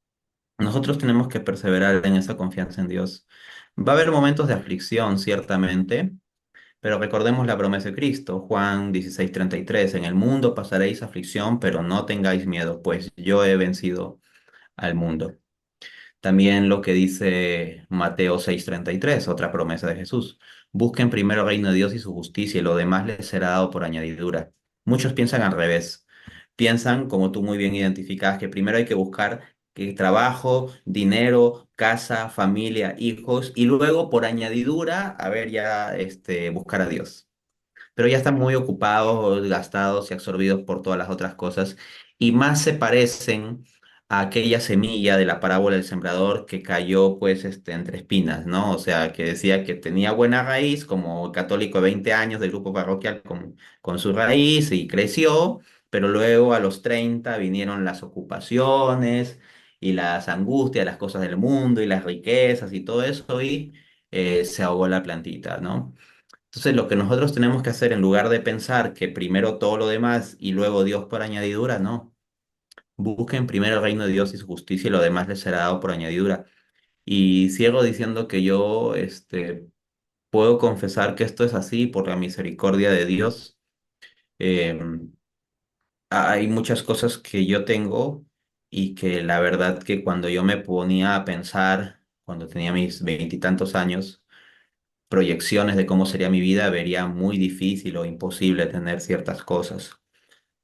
Nosotros tenemos que perseverar en esa confianza en Dios. Va a haber momentos de aflicción, ciertamente, pero recordemos la promesa de Cristo, Juan 16:33, en el mundo pasaréis aflicción, pero no tengáis miedo, pues yo he vencido al mundo. También lo que dice Mateo 6:33, otra promesa de Jesús. Busquen primero el reino de Dios y su justicia y lo demás les será dado por añadidura. Muchos piensan al revés. Piensan, como tú muy bien identificas, que primero hay que buscar que trabajo, dinero, casa, familia, hijos, y luego por añadidura, a ver, ya buscar a Dios, pero ya están muy ocupados, gastados y absorbidos por todas las otras cosas, y más se parecen a aquella semilla de la parábola del sembrador que cayó pues entre espinas, ¿no? O sea, que decía que tenía buena raíz, como católico de 20 años del grupo parroquial con su raíz y creció, pero luego a los 30 vinieron las ocupaciones y las angustias, las cosas del mundo y las riquezas y todo eso y se ahogó la plantita, ¿no? Entonces, lo que nosotros tenemos que hacer en lugar de pensar que primero todo lo demás y luego Dios por añadidura, no. Busquen primero el reino de Dios y su justicia y lo demás les será dado por añadidura. Y cierro diciendo que yo puedo confesar que esto es así por la misericordia de Dios. Eh, Hay muchas cosas que yo tengo y que la verdad que cuando yo me ponía a pensar, cuando tenía mis veintitantos años, proyecciones de cómo sería mi vida, vería muy difícil o imposible tener ciertas cosas.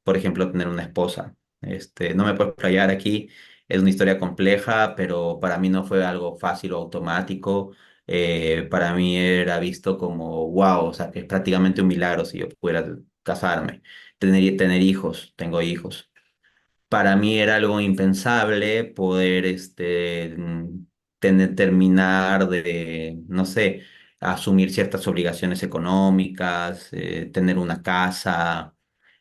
Por ejemplo, tener una esposa. No me puedo explayar aquí, es una historia compleja, pero para mí no fue algo fácil o automático. Para mí era visto como, wow, o sea, que es prácticamente un milagro si yo pudiera casarme, tener hijos, tengo hijos. Para mí era algo impensable poder terminar de, no sé, asumir ciertas obligaciones económicas, tener una casa,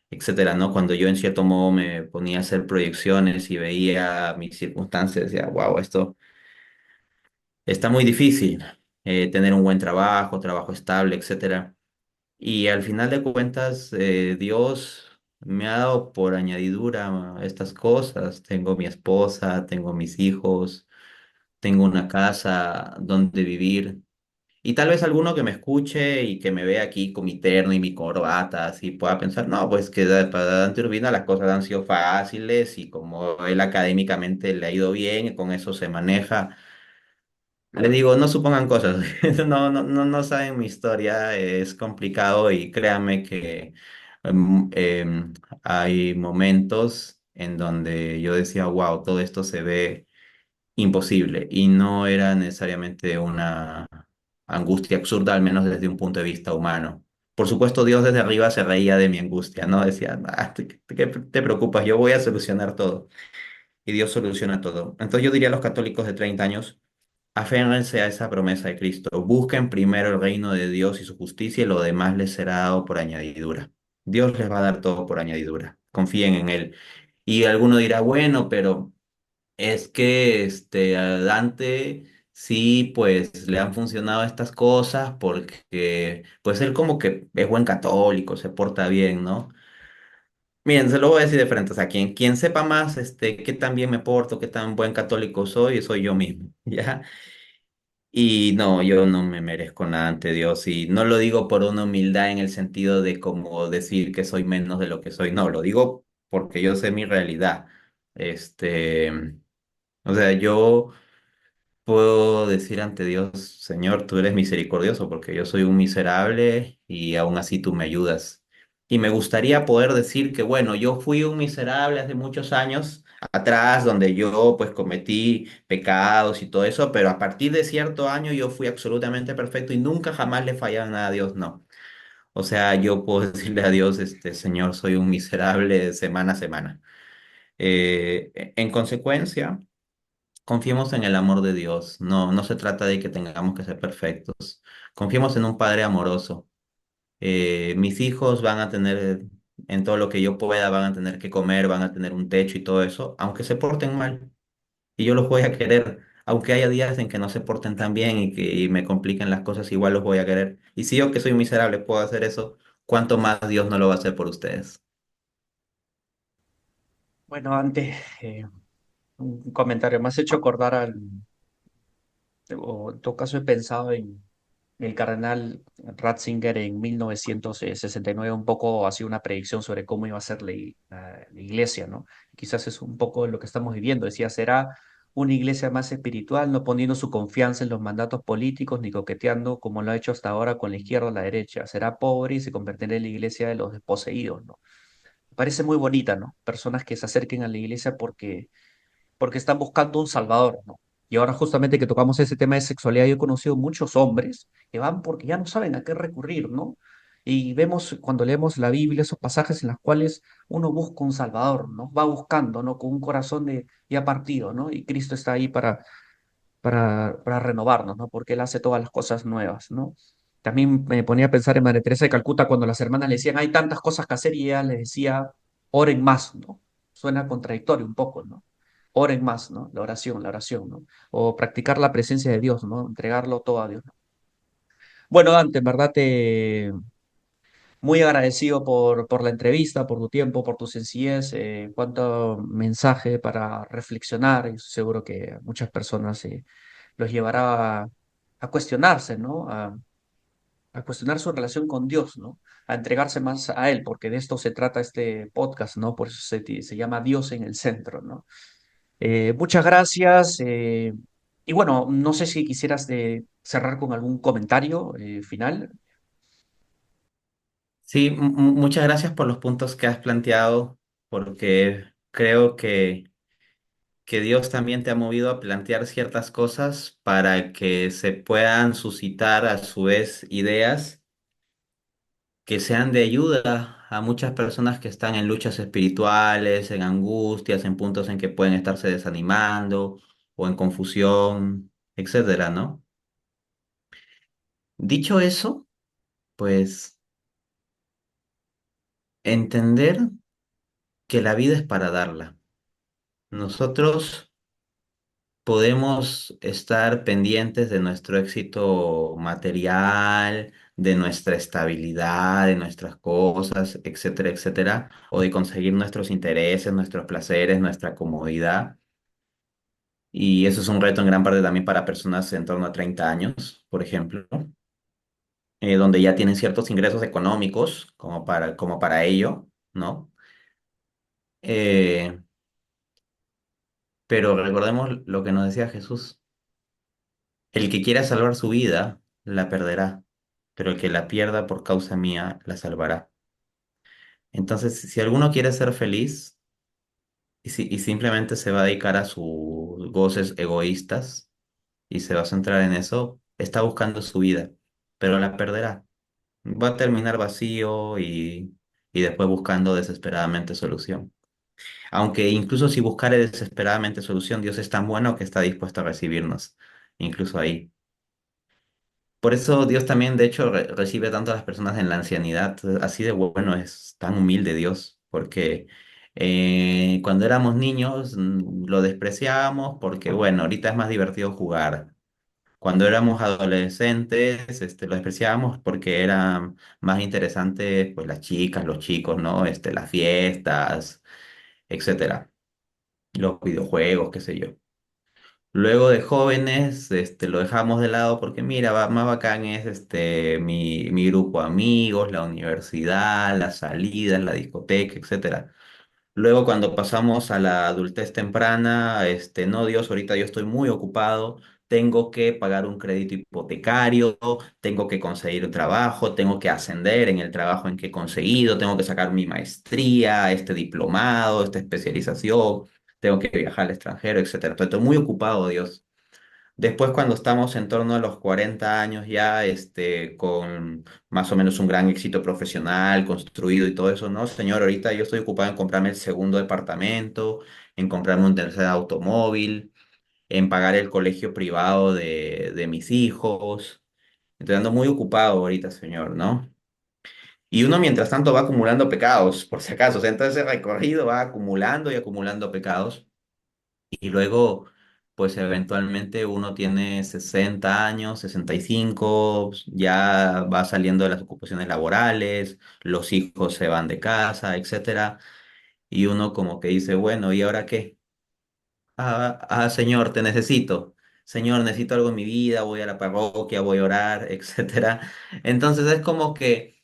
etcétera, ¿no? Cuando yo en cierto modo me ponía a hacer proyecciones y veía mis circunstancias, decía, wow, esto está muy difícil, tener un buen trabajo, trabajo estable, etcétera. Y al final de cuentas, Dios me ha dado por añadidura estas cosas. Tengo mi esposa, tengo mis hijos, tengo una casa donde vivir. Y tal vez alguno que me escuche y que me vea aquí con mi terno y mi corbata, así pueda pensar, no, pues que para Dante Urbina las cosas han sido fáciles y como él académicamente le ha ido bien, con eso se maneja. Le digo, no supongan cosas, no saben mi historia, es complicado y créanme que hay momentos en donde yo decía, wow, todo esto se ve imposible y no era necesariamente una angustia absurda, al menos desde un punto de vista humano. Por supuesto, Dios desde arriba se reía de mi angustia, ¿no? Decía, "Ah, ¿qué te preocupas? Yo voy a solucionar todo." Y Dios soluciona todo. Entonces yo diría a los católicos de 30 años, aférrense a esa promesa de Cristo. Busquen primero el reino de Dios y su justicia y lo demás les será dado por añadidura. Dios les va a dar todo por añadidura. Confíen en Él. Y alguno dirá, bueno, pero es que a Dante sí, pues le han funcionado estas cosas porque pues él como que es buen católico, se porta bien, ¿no? Miren, se lo voy a decir de frente, o sea, quien sepa más, qué tan bien me porto, qué tan buen católico soy yo mismo, ¿ya? Y no, yo no me merezco nada ante Dios y no lo digo por una humildad en el sentido de como decir que soy menos de lo que soy, no, lo digo porque yo sé mi realidad. Este, o sea, yo puedo decir ante Dios, Señor, tú eres misericordioso porque yo soy un miserable y aún así tú me ayudas. Y me gustaría poder decir que, bueno, yo fui un miserable hace muchos años atrás, donde yo pues cometí pecados y todo eso, pero a partir de cierto año yo fui absolutamente perfecto y nunca jamás le fallaba nada a Dios, no. O sea, yo puedo decirle a Dios, Señor, soy un miserable semana a semana. En consecuencia, confiemos en el amor de Dios. No, no se trata de que tengamos que ser perfectos. Confiemos en un Padre amoroso. Mis hijos van a tener, en todo lo que yo pueda, van a tener que comer, van a tener un techo y todo eso, aunque se porten mal. Y yo los voy a querer. Aunque haya días en que no se porten tan bien y que me compliquen las cosas, igual los voy a querer. Y si yo que soy miserable puedo hacer eso, ¿cuánto más Dios no lo va a hacer por ustedes? Bueno, antes, un comentario. Me has hecho acordar o en todo caso he pensado en el cardenal Ratzinger en 1969, un poco hacía una predicción sobre cómo iba a ser la iglesia, ¿no? Quizás es un poco lo que estamos viviendo. Decía, será una iglesia más espiritual, no poniendo su confianza en los mandatos políticos ni coqueteando como lo ha hecho hasta ahora con la izquierda o la derecha. Será pobre y se convertirá en la iglesia de los desposeídos, ¿no? Parece muy bonita, ¿no? Personas que se acerquen a la iglesia porque porque están buscando un salvador, ¿no? Y ahora justamente que tocamos ese tema de sexualidad, yo he conocido muchos hombres que van porque ya no saben a qué recurrir, ¿no? Y vemos cuando leemos la Biblia esos pasajes en los cuales uno busca un salvador, ¿no? Va buscando, ¿no? Con un corazón ya partido, ¿no? Y Cristo está ahí para renovarnos, ¿no? Porque Él hace todas las cosas nuevas, ¿no? También me ponía a pensar en Madre Teresa de Calcuta cuando las hermanas le decían, hay tantas cosas que hacer y ella le decía, oren más, ¿no? Suena contradictorio un poco, ¿no? Oren más, ¿no? La oración, ¿no? O practicar la presencia de Dios, ¿no? Entregarlo todo a Dios, ¿no? Bueno, Dante, en verdad muy agradecido por la entrevista, por tu tiempo, por tu sencillez, cuánto mensaje para reflexionar y seguro que muchas personas los llevará a cuestionarse, ¿no? A cuestionar su relación con Dios, ¿no? A entregarse más a Él, porque de esto se trata este podcast, ¿no? Por eso se llama Dios en el centro, ¿no? Muchas gracias. Y bueno, no sé si quisieras cerrar con algún comentario final. Sí, muchas gracias por los puntos que has planteado, porque creo que Dios también te ha movido a plantear ciertas cosas para que se puedan suscitar a su vez ideas que sean de ayuda a muchas personas que están en luchas espirituales, en angustias, en puntos en que pueden estarse desanimando o en confusión, etcétera, ¿no? Dicho eso, pues entender que la vida es para darla. Nosotros podemos estar pendientes de nuestro éxito material, de nuestra estabilidad, de nuestras cosas, etcétera, etcétera, o de conseguir nuestros intereses, nuestros placeres, nuestra comodidad. Y eso es un reto en gran parte también para personas en torno a 30 años, por ejemplo, donde ya tienen ciertos ingresos económicos como para ello, ¿no? Eh, pero recordemos lo que nos decía Jesús. El que quiera salvar su vida, la perderá, pero el que la pierda por causa mía, la salvará. Entonces, si alguno quiere ser feliz y simplemente se va a dedicar a sus goces egoístas y se va a centrar en eso, está buscando su vida, pero la perderá. Va a terminar vacío y después buscando desesperadamente solución. Aunque incluso si buscare desesperadamente solución, Dios es tan bueno que está dispuesto a recibirnos, incluso ahí. Por eso Dios también, de hecho, recibe tanto a las personas en la ancianidad. Así de bueno es tan humilde Dios, porque cuando éramos niños lo despreciábamos porque, bueno, ahorita es más divertido jugar. Cuando éramos adolescentes, lo despreciábamos porque era más interesante, pues las chicas, los chicos, ¿no? Las fiestas, etcétera, los videojuegos, qué sé yo. Luego de jóvenes, lo dejamos de lado porque mira, más bacán es mi grupo de amigos, la universidad, las salidas, la discoteca, etcétera. Luego cuando pasamos a la adultez temprana, no, Dios, ahorita yo estoy muy ocupado, tengo que pagar un crédito hipotecario, tengo que conseguir un trabajo, tengo que ascender en el trabajo en que he conseguido, tengo que sacar mi maestría, este diplomado, esta especialización, tengo que viajar al extranjero, etcétera. Entonces, estoy muy ocupado, Dios. Después, cuando estamos en torno a los 40 años ya, con más o menos un gran éxito profesional, construido y todo eso, no, señor, ahorita yo estoy ocupado en comprarme el segundo departamento, en comprarme un tercer automóvil, en pagar el colegio privado de mis hijos. Estoy ando muy ocupado ahorita, señor, ¿no? Y uno mientras tanto va acumulando pecados, por si acaso. O sea, entonces ese recorrido va acumulando y acumulando pecados. Y luego, pues eventualmente uno tiene 60 años, 65, ya va saliendo de las ocupaciones laborales, los hijos se van de casa, etcétera, y uno como que dice, bueno, ¿y ahora qué? Señor, te necesito. Señor, necesito algo en mi vida, voy a la parroquia, voy a orar, etcétera. Entonces es como que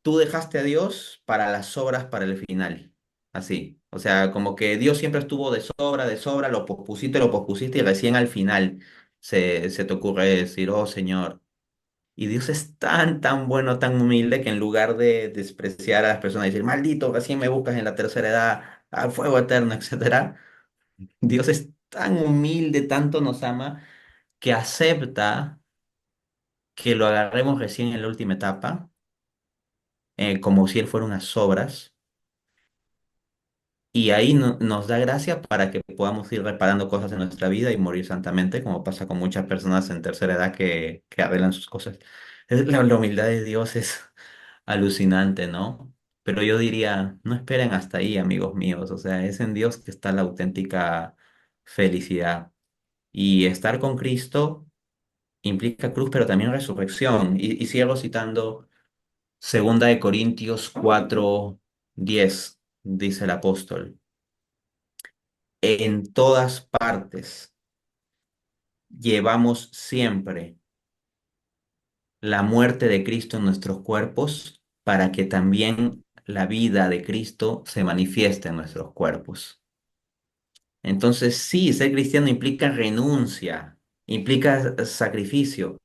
tú dejaste a Dios para las obras para el final. Así. O sea, como que Dios siempre estuvo de sobra, lo pospusiste y recién al final se te ocurre decir, oh Señor. Y Dios es tan bueno, tan humilde que en lugar de despreciar a las personas y decir, maldito, recién me buscas en la tercera edad, al fuego eterno, etcétera, Dios es tan humilde, tanto nos ama, que acepta que lo agarremos recién en la última etapa, como si Él fuera unas obras, y ahí nos da gracia para que podamos ir reparando cosas en nuestra vida y morir santamente, como pasa con muchas personas en tercera edad que arreglan sus cosas. La humildad de Dios es alucinante, ¿no? Pero yo diría, no esperen hasta ahí, amigos míos, o sea, es en Dios que está la auténtica felicidad. Y estar con Cristo implica cruz, pero también resurrección. Y cierro citando Segunda de Corintios 4:10, dice el apóstol, en todas partes llevamos siempre la muerte de Cristo en nuestros cuerpos para que también la vida de Cristo se manifieste en nuestros cuerpos. Entonces, sí, ser cristiano implica renuncia, implica sacrificio,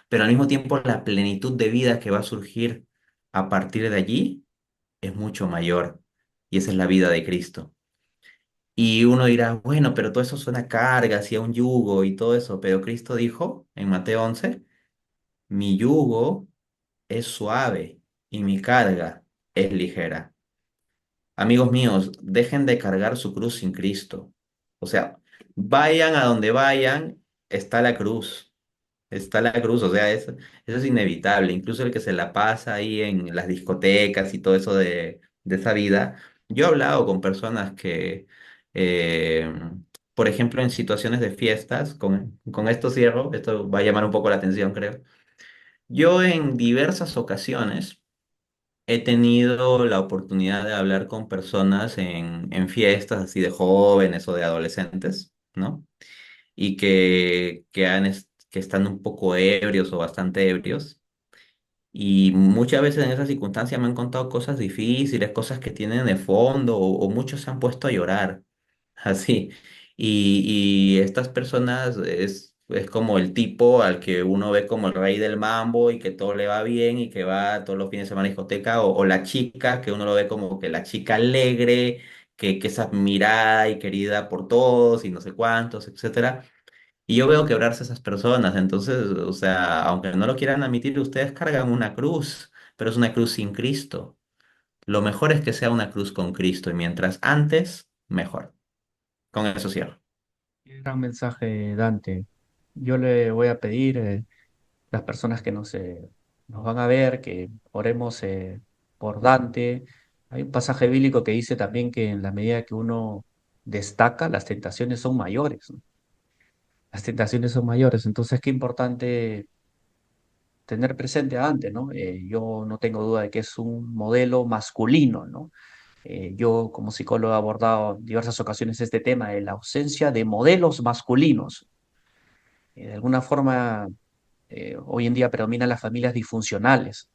pero al mismo tiempo la plenitud de vida que va a surgir a partir de allí es mucho mayor, y esa es la vida de Cristo. Y uno dirá, bueno, pero todo eso suena a cargas y a un yugo y todo eso, pero Cristo dijo en Mateo 11, mi yugo es suave y mi carga es ligera. Amigos míos, dejen de cargar su cruz sin Cristo. O sea, vayan a donde vayan, está la cruz. Está la cruz, o sea, eso es inevitable. Incluso el que se la pasa ahí en las discotecas y todo eso de esa vida. Yo he hablado con personas que, eh, por ejemplo, en situaciones de fiestas, con esto cierro, esto va a llamar un poco la atención, creo. Yo en diversas ocasiones he tenido la oportunidad de hablar con personas en fiestas así de jóvenes o de adolescentes, ¿no? Y que están un poco ebrios o bastante ebrios. Y muchas veces en esas circunstancias me han contado cosas difíciles, cosas que tienen de fondo, o muchos se han puesto a llorar, así. Y estas personas es como el tipo al que uno ve como el rey del mambo y que todo le va bien y que va todos los fines de semana a discoteca, o la chica que uno lo ve como que la chica alegre, que es admirada y querida por todos y no sé cuántos, etcétera. Y yo veo quebrarse esas personas, entonces, o sea, aunque no lo quieran admitir, ustedes cargan una cruz, pero es una cruz sin Cristo. Lo mejor es que sea una cruz con Cristo y mientras antes, mejor. Con eso cierro. Qué gran mensaje, Dante. Yo le voy a pedir las personas que nos van a ver, que oremos por Dante. Hay un pasaje bíblico que dice también que en la medida que uno destaca, las tentaciones son mayores, ¿no? Las tentaciones son mayores, entonces qué importante tener presente a Dante, ¿no? Yo no tengo duda de que es un modelo masculino, ¿no? Yo como psicólogo he abordado en diversas ocasiones este tema de la ausencia de modelos masculinos. De alguna forma, hoy en día predominan las familias disfuncionales.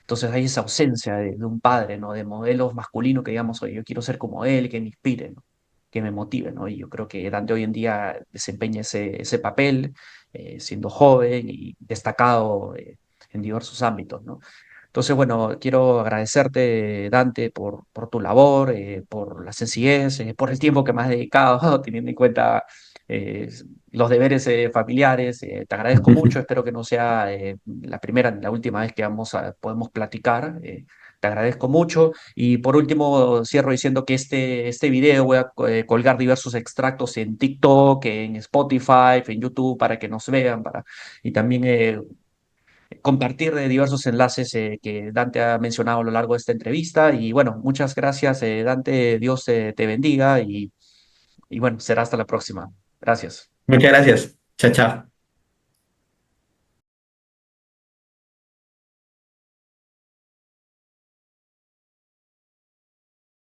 Entonces hay esa ausencia de un padre, ¿no? De modelos masculinos que digamos, oye, yo quiero ser como él, que me inspire, ¿no? Que me motive, ¿no? Y yo creo que Dante hoy en día desempeña ese papel, siendo joven y destacado en diversos ámbitos, ¿no? Entonces, bueno, quiero agradecerte, Dante, por tu labor, por la sencillez, por el tiempo que me has dedicado, teniendo en cuenta eh, los deberes familiares. Te agradezco mucho, espero que no sea la primera ni la última vez que podemos platicar. Te agradezco mucho. Y por último, cierro diciendo que este video voy a colgar diversos extractos en TikTok, en Spotify, en YouTube, para que nos vean, y también compartir diversos enlaces que Dante ha mencionado a lo largo de esta entrevista. Y bueno, muchas gracias, Dante. Dios te bendiga y bueno, será hasta la próxima. Gracias. Muchas gracias. Chao, chao.